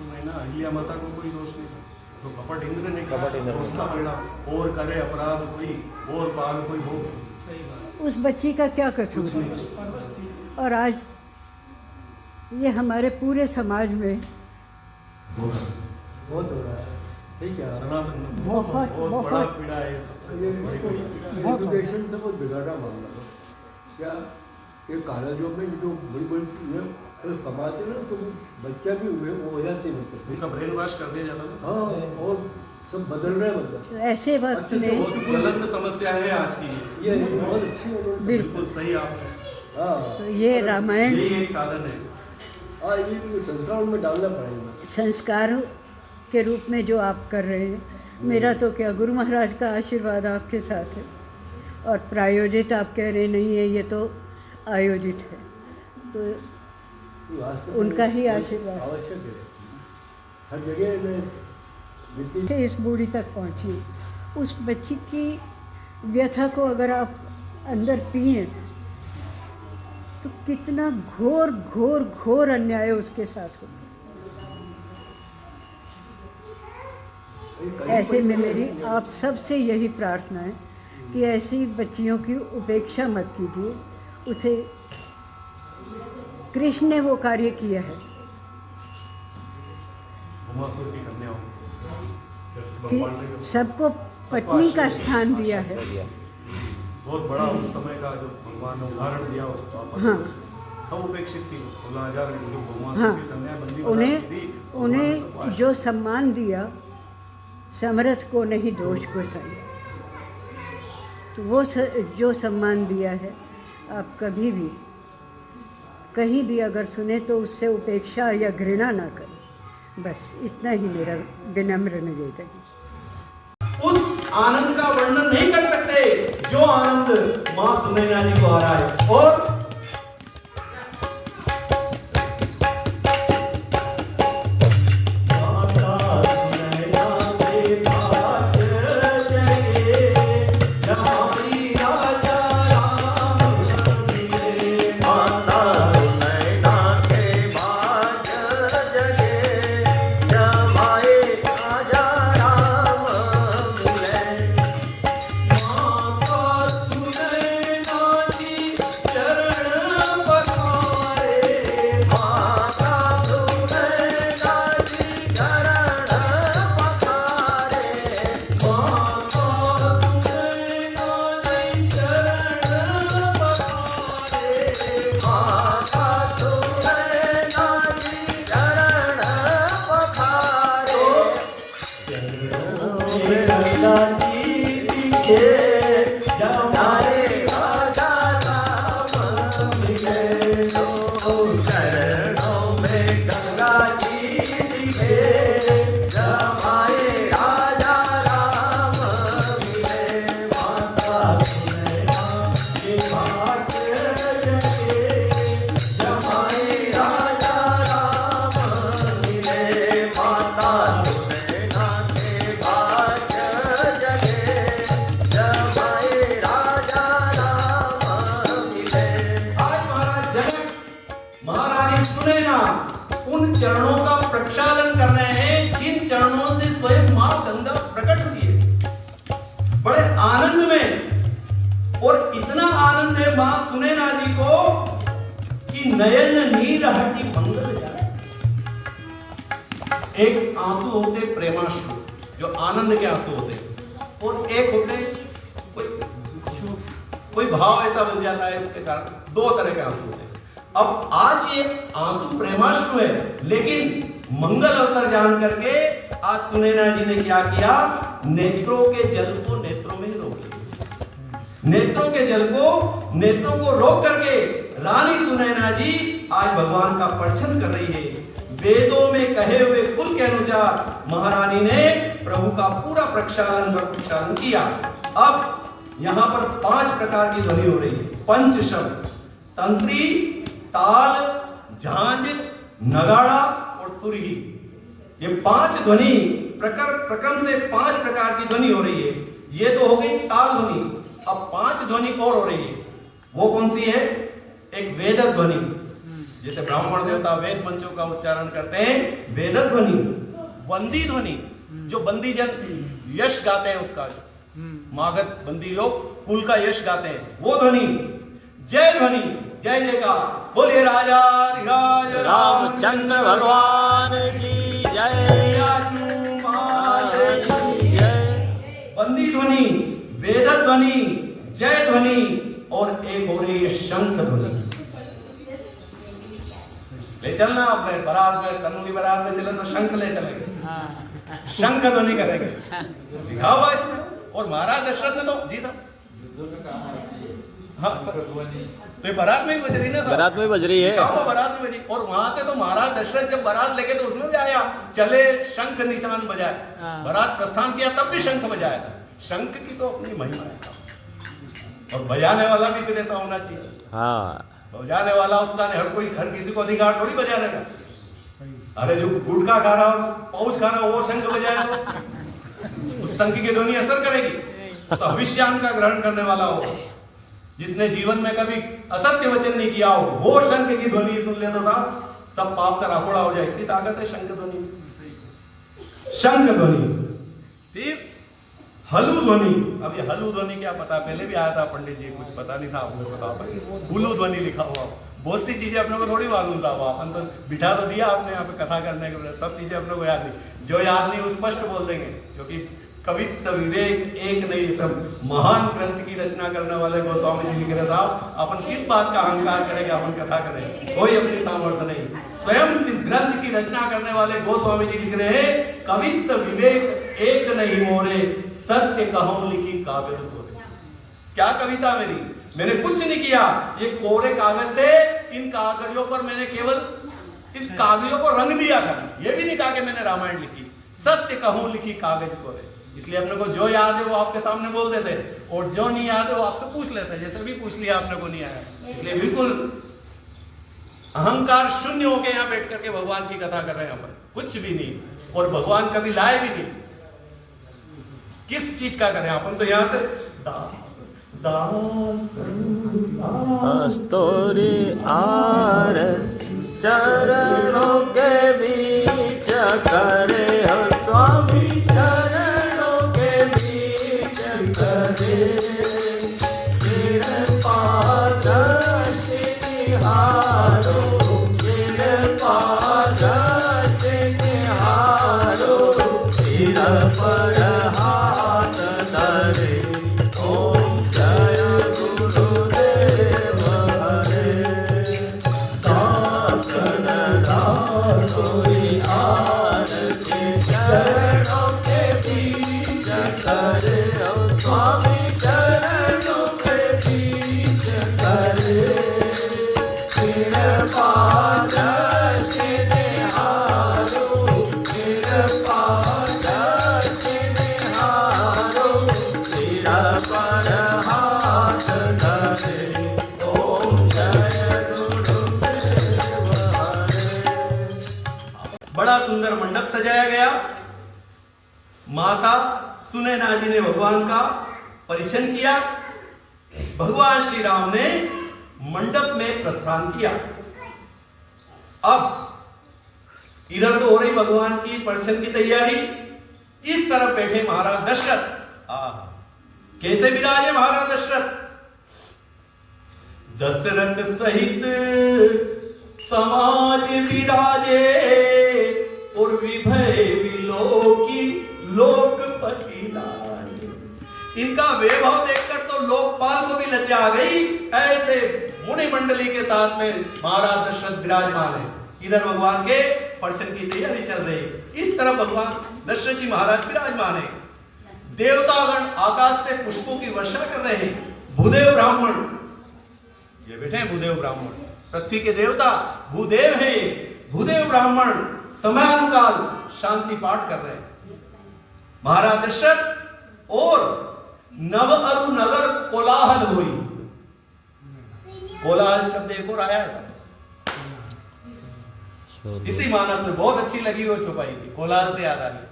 मैंने अहिल्या माता को कोई दोष नहीं था, तो कपट इंद्र ने कपट इंद्र ने उसका परिणाम, और करे अपराध कोई और पाल कोई भोग। उस बच्ची का क्या कसूर है? और आज ये हमारे पूरे समाज में बहुत हो रहा है। ठीक है, सनातन बहुत बड़ा पीड़ा है सबसे बड़ी एजुकेशन से बहुत बिगाड़ा मामला है। क्या ये कॉलेजों में जो बड़ी बड़ी कमाते ना, तो बच्चा भी हुए वो हो जाते हैं, उनका ब्रेन वॉश कर दिया जाता है। हाँ, और सब बदल रहे हैं, मतलब तो ऐसे वक्त में बहुत ज्वलंत समस्या है आज की ये बहुत अच्छी है। बिल्कुल सही आपने, हाँ तो ये रामायण यही एक साधन है। हाँ, ये संस्कार में डालना पड़ेगा। संस्कार के रूप में जो आप कर रहे हैं, मेरा तो क्या, गुरु महाराज का आशीर्वाद आपके साथ है। और प्रायोजित आप कह रहे नहीं है, ये तो आयोजित है, तो उनका ही आशीर्वाद आवश्यक है। हर जगह में से इस बूढ़ी तक पहुंची। उस बच्ची की व्यथा को अगर आप अंदर पिए तो कितना घोर घोर घोर अन्याय उसके साथ हो। ऐसे में मेरी आप सबसे यही प्रार्थना है कि ऐसी बच्चियों की उपेक्षा मत कीजिए। उसे कृष्ण ने वो कार्य किया है भौमासुर की कन्याओं कि सबको पत्नी का स्थान दिया है। बहुत बड़ा उस समय का जो भगवान ने उदाहरण दिया उसको। हाँ सब उपेक्षित थी। 16,000 भौमासुर हाँ, की कन्या बंदी उन्हें जो सम्मान दिया, समर्थ को नहीं दोष को सही, तो वो जो सम्मान दिया है आप कभी भी कहीं भी अगर सुने तो उससे उपेक्षा या घृणा ना करें। बस इतना ही मेरा विनम्र निवेदन है। उस आनंद का वर्णन नहीं कर सकते जो आनंद मां सुनैना जी को आ रहा है। और उन चरणों का प्रक्षालन कर रहे हैं जिन चरणों से स्वयं मां गंगा प्रकट हुई है, बड़े आनंद में। और इतना आनंद है मां सुनैना जी को कि नयन नीर हटी मंगल जाए। एक आंसू होते प्रेमाश्रु, जो आनंद के आंसू होते, और एक होते कोई भाव ऐसा बन जाता है उसके कारण। दो तरह के आंसू होते हैं। अब आज ये आंसू प्रेमाश्रु है, लेकिन मंगल अवसर जान करके आज सुनैना जी ने क्या किया, नेत्रों के जल को नेत्रों में रोक लिया। नेत्रों के जल को नेत्रों को रोक करके रानी सुनैना जी आज भगवान का परछन कर रही है। वेदों में कहे हुए कुल के अनुसार महारानी ने प्रभु का पूरा प्रक्षालन किया। अब यहां पर 5 प्रकार की ध्वनि हो रही है। पंच शब्द, तंत्री, ताल, झांझ, नगाड़ा और तुरही, ये 5 ध्वनि प्रक्रम से 5 प्रकार की ध्वनि हो रही है। ये तो हो गई ताल ध्वनि। अब 5 ध्वनि और हो रही है। वो कौन सी है? एक वेद ध्वनि, जैसे ब्राह्मण देवता वेद मंचों का उच्चारण करते हैं, वेद ध्वनि। बंदी ध्वनि, जो बंदी जन यश गाते हैं, उसका मागध बंदी लोग कुल का यश गाते हैं, वो ध्वनि। जय ध्वनि, जय जयकार, बोलिए राजा धीराज रामचंद्र भगवान की जय। बंदी ध्वनि, वेद ध्वनि, जय ध्वनि, और एक हो रही है शंख ध्वनि। ले चलना अपने बारात में, कानूनी बारात में चले तो शंख ले चलेंगे, शंख ध्वनि करेंगे, लिखा हुआ इसमें। और महाराज दशरथ ने तो जी साहब, हाँ, तो ये बारात में ही बज रही ना, बारात में बज रही है, बारात में बजी। और वहां से तो महाराज दशरथ जब बारात लेके तो उसमें भी आया, चले शंख निशान बजाए, बारात प्रस्थान किया तब भी शंख बजाया। शंख की तो अपनी महिमा है साहब, और बजाने वाला भी फिर ऐसा होना चाहिए। हाँ, बजाने वाला उसका हर किसी को अधिकार थोड़ी बजाने का। अरे जो गुटखा खा रहा और पौच खा रहा वो शंख बजाए तो उस शंख की ध्वनि असर करेगी, तो हविष्यान का ग्रहण करने वाला हो। जिसने जीवन में कभी असत्य वचन नहीं किया हो, वो शंख की ध्वनि सुन ले तो साहब सब पाप का राफोड़ा हो जाए। इतनी ताकत है शंख ध्वनि में। शंख ध्वनि, फिर हलू ध्वनि। अब ये हलू ध्वनि क्या पता, पहले भी आया था पंडित जी, कुछ पता नहीं था आपने बताया। हुलू ध्वनि लिखा हुआ, बहुत सी चीजें अपने को थोड़ी मालूम था। अपन तो बिठा तो दिया आपने यहाँ पे कथा करने के लिए, सब चीजें अपने को याद नहीं। जो याद नहीं वो स्पष्ट बोल देंगे, क्योंकि कवित्व विवेक एक नहीं, सब महान ग्रंथ की रचना करने वाले गोस्वामी जी लिख रहे साहब। अपन किस बात का अहंकार करेंगे, अपन कथा करें, कोई अपनी सामर्थ्य नहीं। स्वयं इस ग्रंथ की रचना करने वाले गोस्वामी जी लिख रहे हैं, कवित्व विवेक एक नहीं मोरे, सत्य कहूं लिखी कागज तोरे। क्या कविता मेरी, मैंने कुछ नहीं किया, ये कोरे कागज थे, इन कागजों पर मैंने केवल इस कागजों को रंग दिया था। ये भी नहीं कहा कि मैंने रामायण लिखी, सत्य कहूं लिखी कागज कोरे। इसलिए अपने को जो याद है वो आपके सामने बोल देते, और जो नहीं याद है वो आपसे पूछ लेते, जैसे भी पूछ लिया आपने को नहीं आया। इसलिए बिल्कुल अहंकार शून्य होके यहाँ बैठ करके भगवान की कथा कर रहे हैं अपन, कुछ भी नहीं, और भगवान कभी लाए भी नहीं। किस चीज का करें अपन, तो यहाँ से स्तोरी आर चरणों के बीच करे हो स्वामी, चरणों के बीच करे कृपा दृष्टि निहारो, कृपा दृष्टि निहारो, सिर पर हाथ धरे ओम जय गुरुदेव हरे। दासन दासोई आरती चरणों के बीच करे ओ स्वामी, चरणों के बीच करे कृपा दृष्टि निहारो, कृपा दृष्टि निहारो, सिर पर हाथ धरे ओम जय गुरुदेव हरे। बड़ा सुंदर मंडप सजाया गया। माता सुनैना जी ने भगवान का परिचय किया। भगवान श्री राम ने मंडप में प्रस्थान किया। अब इधर तो हो रही भगवान की परिचय की तैयारी, इस तरफ बैठे महाराज दशरथ। कैसे विराजे महाराज दशरथ, दशरथ सहित समाज विराजे, और विभय विलोकी लोकपति लाजे। इनका वैभव देखकर तो लोकपाल को भी लज्जा आ गई। ऐसे मुनि मंडली के साथ में महाराज दशरथ विराजमान है। इधर भगवान के परिचय की तैयारी चल रही है, इस तरफ भगवान दशरथ जी महाराज विराजमान है। देवतागण आकाश से पुष्पों की वर्षा कर रहे हैं। भूदेव ब्राह्मण ये बैठे हैं, भूदेव ब्राह्मण पृथ्वी के देवता भूदेव है। भूदेव ब्राह्मण समयानुकाल शांति पाठ कर रहे हैं। महाराज दशरथ और नव अरु नगर कोलाहल हुई। कोलाहल शब्द एक और आया है, इसी मानस में बहुत अच्छी लगी वो छुपाई की, कोलाहल से याद आ गई।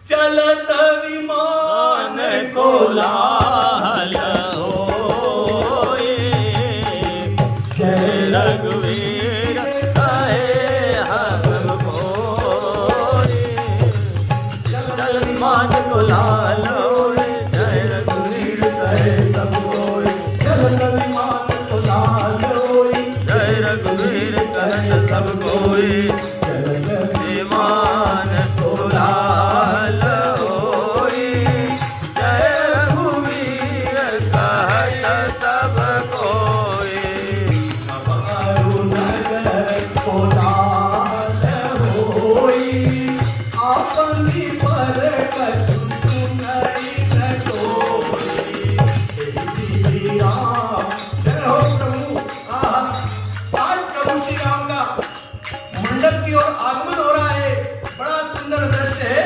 चलत विमान कोलाहल होए, जय रघुवीर कहे हम कोई, चल विमान कोलाहल होए, जय रघुवीर कहे सब कोई, चल विमान कोलाहल होए, जय रघुवीर कहे सब कोई, चल विमान कोलाहल होए, जय रघुवीर कहे सब कोई। अब अरु नगर कोलाहल होए, अपनी पर कछु सुनाई न कोई। श्री राम जय हो प्रभु। आज प्रभु श्री राम का मंडप की ओर आगमन हो रहा है। बड़ा सुंदर दृश्य है।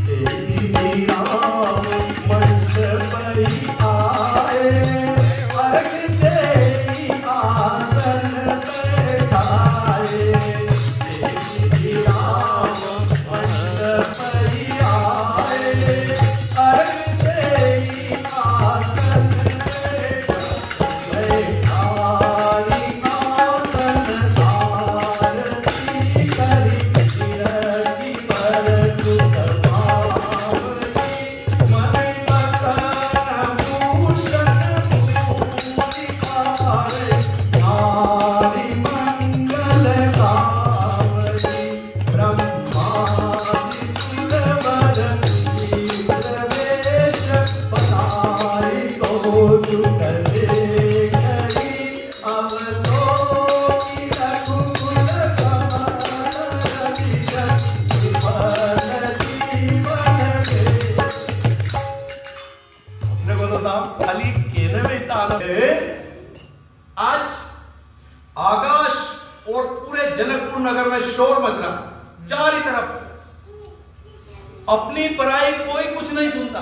श्री राम मंडप आए, अर्घ देई आसन बैठाए। श्री राम मंडप आए, अर्घ देई आसन बैठाए। अपनी पराई कोई कुछ नहीं सुनता,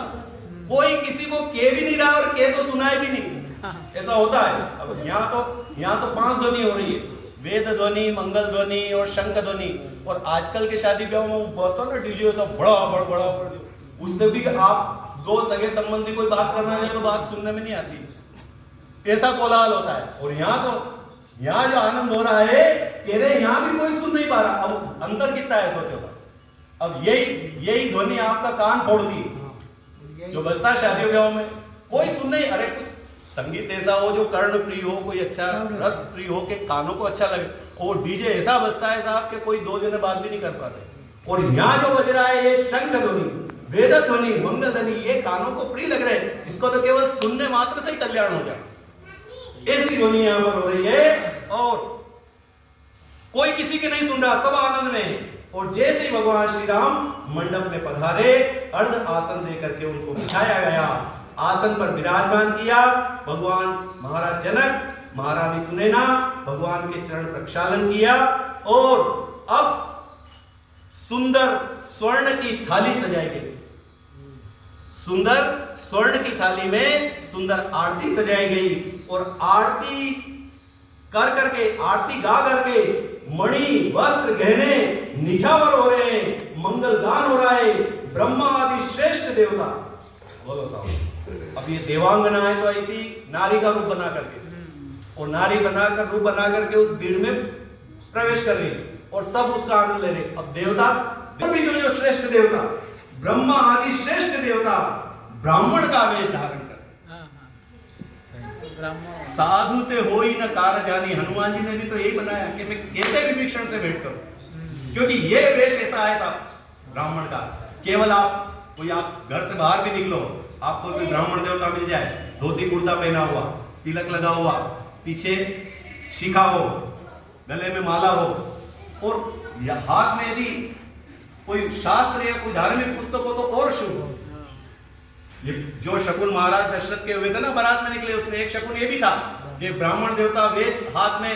कोई किसी को के भी नहीं रहा और के तो सुनाए भी नहीं, ऐसा होता है। अब यहाँ तो 5 ध्वनि हो रही है, वेद ध्वनि, मंगल ध्वनि और शंख ध्वनि। और आजकल के शादी ब्याह में बजता ना डीजे सब बड़ा, उससे भी आप 2 सगे संबंधी कोई बात करना है तो बात सुनने में नहीं आती, ऐसा कोलाहल होता है। और यहाँ जो आनंद हो रहा है, कह रहे यहाँ भी कोई सुन नहीं पा रहा। अब अंतर कितना है सोचो सब। अब यही ध्वनि आपका कान फोड़ दी, जो बजता है शादियों ब्याह में, कोई सुन नहीं। अरे कुछ संगीत ऐसा हो जो कर्ण प्रिय हो, कोई अच्छा रस प्रिय हो के कानों को अच्छा लगे, और डीजे ऐसा बजता है साहब के कोई 2 जने बात भी नहीं कर पाते। और यहाँ जो बज रहा है ये शंख ध्वनि, वेद ध्वनि, मंगल ध्वनि, ये कानों को प्रिय लग रहे हैं, इसको तो केवल सुनने मात्र से ही कल्याण हो जाए, ऐसी ध्वनि यहाँ पर हो रही है। और कोई किसी की नहीं सुन रहा, सब आनंद में। और जैसे ही भगवान श्री राम मंडप में पधारे, अर्ध आसन देकर के उनको बिठाया गया, आसन पर विराजमान किया। भगवान महाराज जनक, महारानी सुनैना भगवान के चरण प्रक्षालन किया, और अब सुंदर स्वर्ण की थाली सजाई गई। सुंदर स्वर्ण की थाली में सुंदर आरती सजाई गई, और आरती कर करके, आरती गा करके मणि वस्त्र गहने निछावर हो रहे हैं, मंगल गान हो रहा है। ब्रह्मा आदि श्रेष्ठ देवता, बोलो साहब। अब ये देवांगना है तो आई थी नारी का रूप बना करके, और नारी बनाकर रूप बना करके उस भीड़ में प्रवेश कर रही, और सब उसका आनंद ले रहे। अब देवता भी जो श्रेष्ठ देवता, ब्रह्मा आदि श्रेष्ठ देवता ब्राह्मण का वेश धारण कर, साधु ते हो ही न कार जानी। हनुमान जी ने भी तो यही बनाया कि मैं कैसे विभीषण से भेंट करूं, क्योंकि ये वेश ऐसा है साहब ब्राह्मण का। केवल आप घर से बाहर भी निकलो, आपको कोई ब्राह्मण देवता मिल जाए, धोती कुर्ता पहना हुआ, तिलक लगा हुआ, पीछे शिखा हो, गले में माला हो, और हाथ में यदि कोई शास्त्र या कोई धार्मिक पुस्तक हो तो और शुभ। ये जो शकुन महाराज दशरथ के हुए थे ना, बारात में निकले, उसमें एक शकुन ये भी था, ये ब्राह्मण देवता वेद हाथ में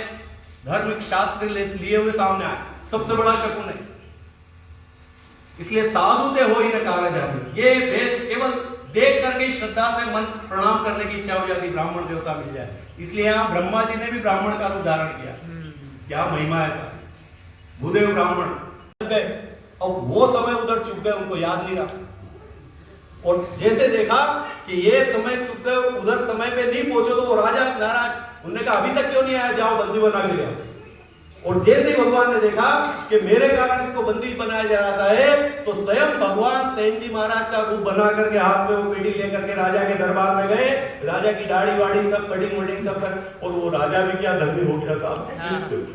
धार्मिक शास्त्र लिए हुए सामने आए, सबसे बड़ा शकुन है। इसलिए साधु ते हो ही न कार जानी, ये वेश केवल देख करके श्रद्धा से मन प्रणाम करने की इच्छा हो जाती, ब्राह्मण देवता मिल जाए। इसलिए यहाँ ब्रह्मा जी ने भी ब्राह्मण का रूप धारण किया। क्या महिमा है साहब, भूदेव ब्राह्मण गए, और वो समय उधर चुक गए, उनको याद नहीं रहा। और जैसे देखा कि ये समय चुक गए, उधर समय पे नहीं पहुंचे, तो वो राजा नाराज, उन्होंने कहा अभी तक क्यों नहीं आया, जाओ बंदी बना के ले आओ। और जैसे ही भगवान ने देखा कि मेरे कारण इसको बंदी बनाया जा रहा है, तो स्वयं भगवान सेन जी महाराज का रूप बना करके हाथ में वो पेटी लेकर के राजा के दरबार में गए। राजा की दाढ़ी वाड़ी सब कटिंग वटिंग सब कर, और वो राजा भी क्या धर्मी हो गया साहब।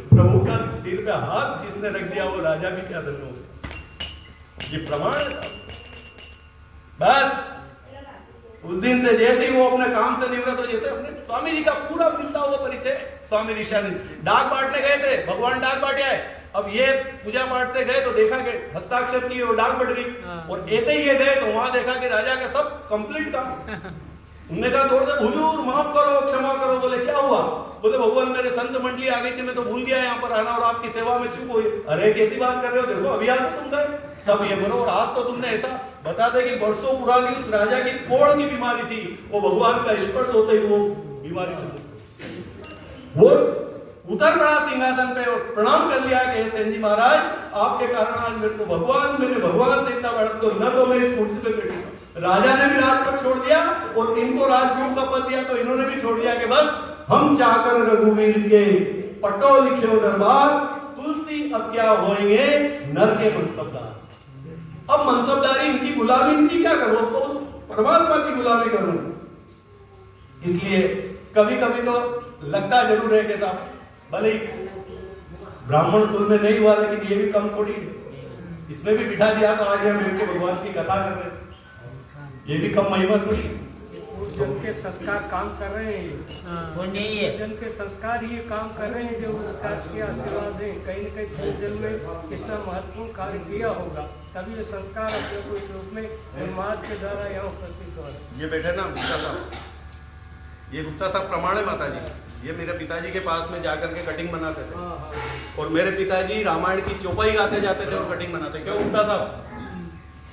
प्रभु का सिर पे हाथ जिसने रख दिया वो राजा भी क्या धर्मी हो गया। ये प्रमाण है साहब। बस उस दिन से जैसे ही वो अपने काम से निवृत्त हो, जैसे अपने स्वामी जी का पूरा मिलता हुआ परिचय स्वामी ऋषानंद डाक बांटने गए थे, भगवान डाक बांटे आए। अब ये पूजा पाठ से गए तो देखा कि हस्ताक्षर की और डाक बढ़ गई, और ऐसे ही ये गए तो वहां देखा कि राजा का सब कंप्लीट था। उन्होंने कहा दौड़ दे, हुजूर माफ करो, क्षमा करो। बोले क्या हुआ? बोले भगवान मेरे संत मंडली आ गई थी, मैं तो भूल गया यहाँ पर आना और आपकी सेवा में चूक हुई। अरे कैसी बात कर रहे हो, देखो अभी आज तुम गए सब ये बोलो, और आज तो तुमने ऐसा बता दे कि बरसों पुरानी उस राजा की कोढ़ की बीमारी थी, वो भगवान का स्पर्श होते ही वो बीमारी से वो उतर पड़ा सिंहासन पे और प्रणाम कर लिया कि सेन जी महाराज आपके कारण आज मेरे को मैंने भगवान से इतना बड़ा तो न तो मैं इस कुर्सी पे बैठूंगा। राजा ने भी राजपद छोड़ दिया और इनको राजगुरु का पद दिया, तो इन्होंने भी छोड़ दिया कि बस हम चाकर रघुवीर के पटो लिखे दरबार, तुलसी अब क्या होएंगे नर के मनसबदार। अब मनसबदारी इनकी गुलामी इनकी क्या करो, तो उस परमात्मा की गुलामी करूं। इसलिए कभी कभी तो लगता जरूर है कि साहब भले ब्राह्मण कुल में नहीं हुआ, लेकिन ये भी कम थोड़ी है, इसमें भी बिठा दिया तो आज हम के भगवान की कथा कर रहे हैं, ये भी कम महिमा थोड़ी। जन के संस्कार काम कर रहे हैं, वो नहीं है जन के संस्कार ये काम कर रहे हैं जो उसका के आशीर्वाद है। कहीं न कहीं जन्म में कितना महत्वपूर्ण कार्य किया होगा, तभी ये संस्कार अपने को इस रूप में उन्माद के द्वारा यहाँ उपस्थित हो। ये बैठे ना गुप्ता साहब, ये गुप्ता साहब प्रमाण है माता जी, ये मेरे पिताजी के पास में जाकर के कटिंग बनाते थे, और मेरे पिताजी रामायण की चौपाई गाते जाते थे और कटिंग बनाते। क्यों गुप्ता साहब?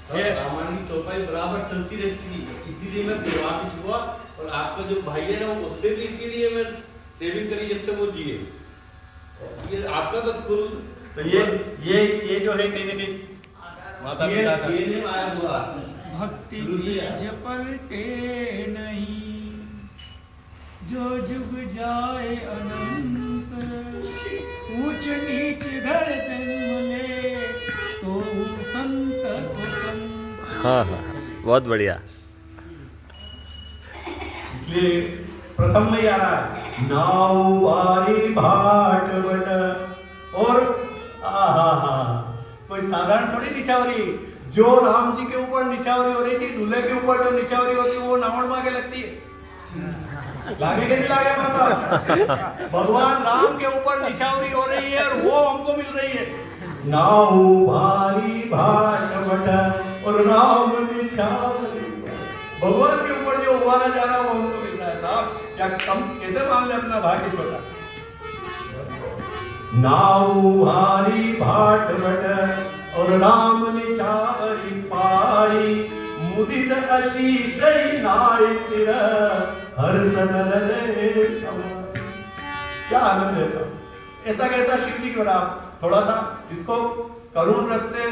ये हमारी चौपाई बराबर चलती रहती थी, इसीलिए मैं प्रभावित हुआ। और आपका जो भाई है ना, उससे भी इसीलिए मैं सेविंग करी जब तक वो जिए। ये आपका तो फुल, तो ये जो है कहीं ना कहीं माता पिता का ये आया हुआ भक्ति की पलटे नहीं, जो जुग जाए अनंत, ऊंच नीच घर जन्म ले, तो संत को संत। हाँ हाँ बहुत बढ़िया। इसलिए प्रथम में आ रहा है नाव वारी भाट बट, और कोई साधारण थोड़ी निछावरी, जो राम जी के ऊपर निछावरी हो रही थी, दूल्हे के ऊपर जो निछावरी होती वो नावण मांगे लगती है। लागे के नहीं लागे मासा? भगवान राम के ऊपर निछावरी हो रही है और वो हमको मिल रही है। नाव भारी भाट बट और राम निछावरी, भगवान के ऊपर जो हुआ जा रहा है वो हमको मिल रहा है साहब। या हम कैसे मान ले अपना भाग्य छोटा? नाव भारी भाट बट और राम निछावरी पाई, मुदित आशीष नाय सिर हर्ष हृदय सम। क्या आनंद है तो ऐसा कैसा शिव जी को आप थोड़ा सा इसको करुण रस से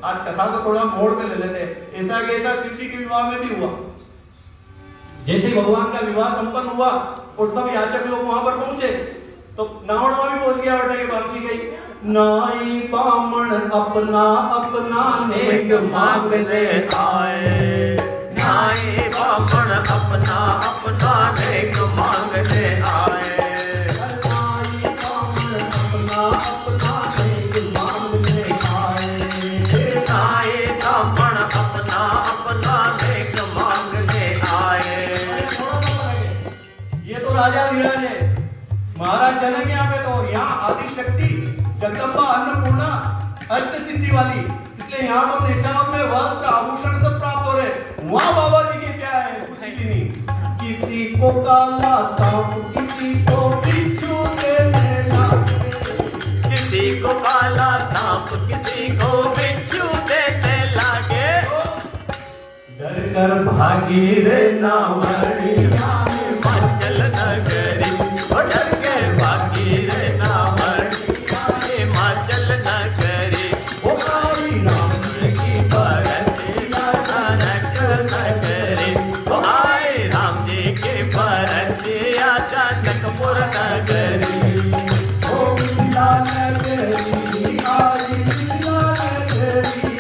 आज कथा को थोड़ा मोड़ पे ले लेते हैं। ऐसा कैसा शिव जी के विवाह में भी हुआ। जैसे ही भगवान का विवाह संपन्न हुआ और सब याचक लोग वहां पर पहुंचे, तो नावण भी पहुंच गया और के बाप जी गई, नाई बामण अपना अपना नेक मांगने आए, नाई बामण अपना अपना नेक मांगने आए, नाई बामण अपना अपना नेक मांगने आए, नाई बामण अपना अपना नेक मांगने आए। ये तो राजा धीराज है, महाराज जनक यहाँ पे, तो यहाँ आदि शक्ति जगदम्बा अन्नपूर्णा अष्ट सिद्धि वाली, इसलिए यहाँ तो निछाव में वस्त्र आभूषण सब प्राप्त हो रहे। वहाँ बाबा जी के क्या है? कुछ भी नहीं। किसी को काला सांप, किसी को बिच्छू देने लागे, किसी को काला सांप, किसी को बिच्छू देने लागे, डर कर भागी रे नावड़ी हिमाचल नगरी, डर के भागी रे नावड़ी हिमाचल नगरी, ओ काली राम की बरतिया जनक नगरी, वो आए राम जी की बरतिया जनकपुर नगरी, ओ मिथिला नगरी आई मिथिला नगरी,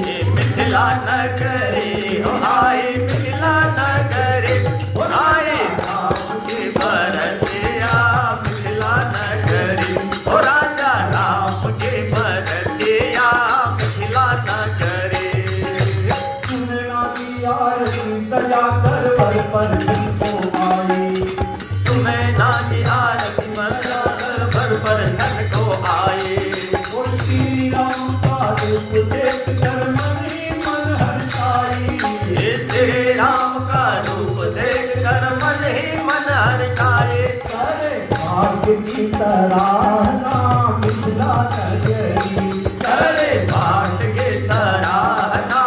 ये मिथिला नगरी, हो आए मिथिला नगरी, हो आए राम की बरतिया मिथिला नगरी, हो राजा राम की बरतिया मिथिला नगरी। सुनना की आरती सजा कर पर जिनको आई, सुने नाची आरती पर छन को आए, और श्री राम का रूप देख कर मन ही मन हर्षाई, ये श्री राम का रूप देख कर मन ही मन हर्षाए, अरे भाग्य की सराहना मिथिला नगरी, करे बाट के सराहना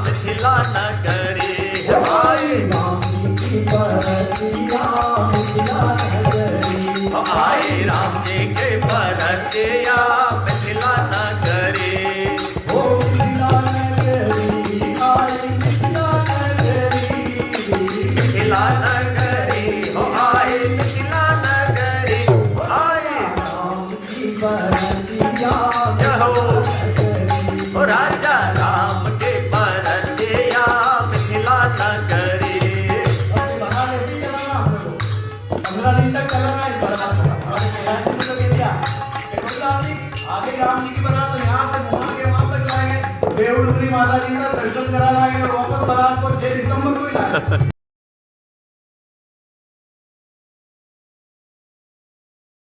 मिथिला नगरी, आई राम की बरतिया मिथिला नगरी, आई राम जी के बरतिया मिथिला नगरी, ओ मिथिला नगरी आई मिथिला नगरी, मिथिला नगरी, हो आए मिथिला नगरी, हो आए राम की बरतिया जहो नगरी, हो राजा राम के बरतिया मिथिला नगरी। 15 दिन तक चलना है इस बारात का। और कैलाश जी ने तो कह दिया कि कोई बात नहीं, आगे राम जी की बारात तो यहाँ से घुमा के वहां तक लाएंगे, देवडुगरी माता जी का दर्शन करा लाएंगे और वापस बारात को 6 दिसंबर को ही लाएंगे।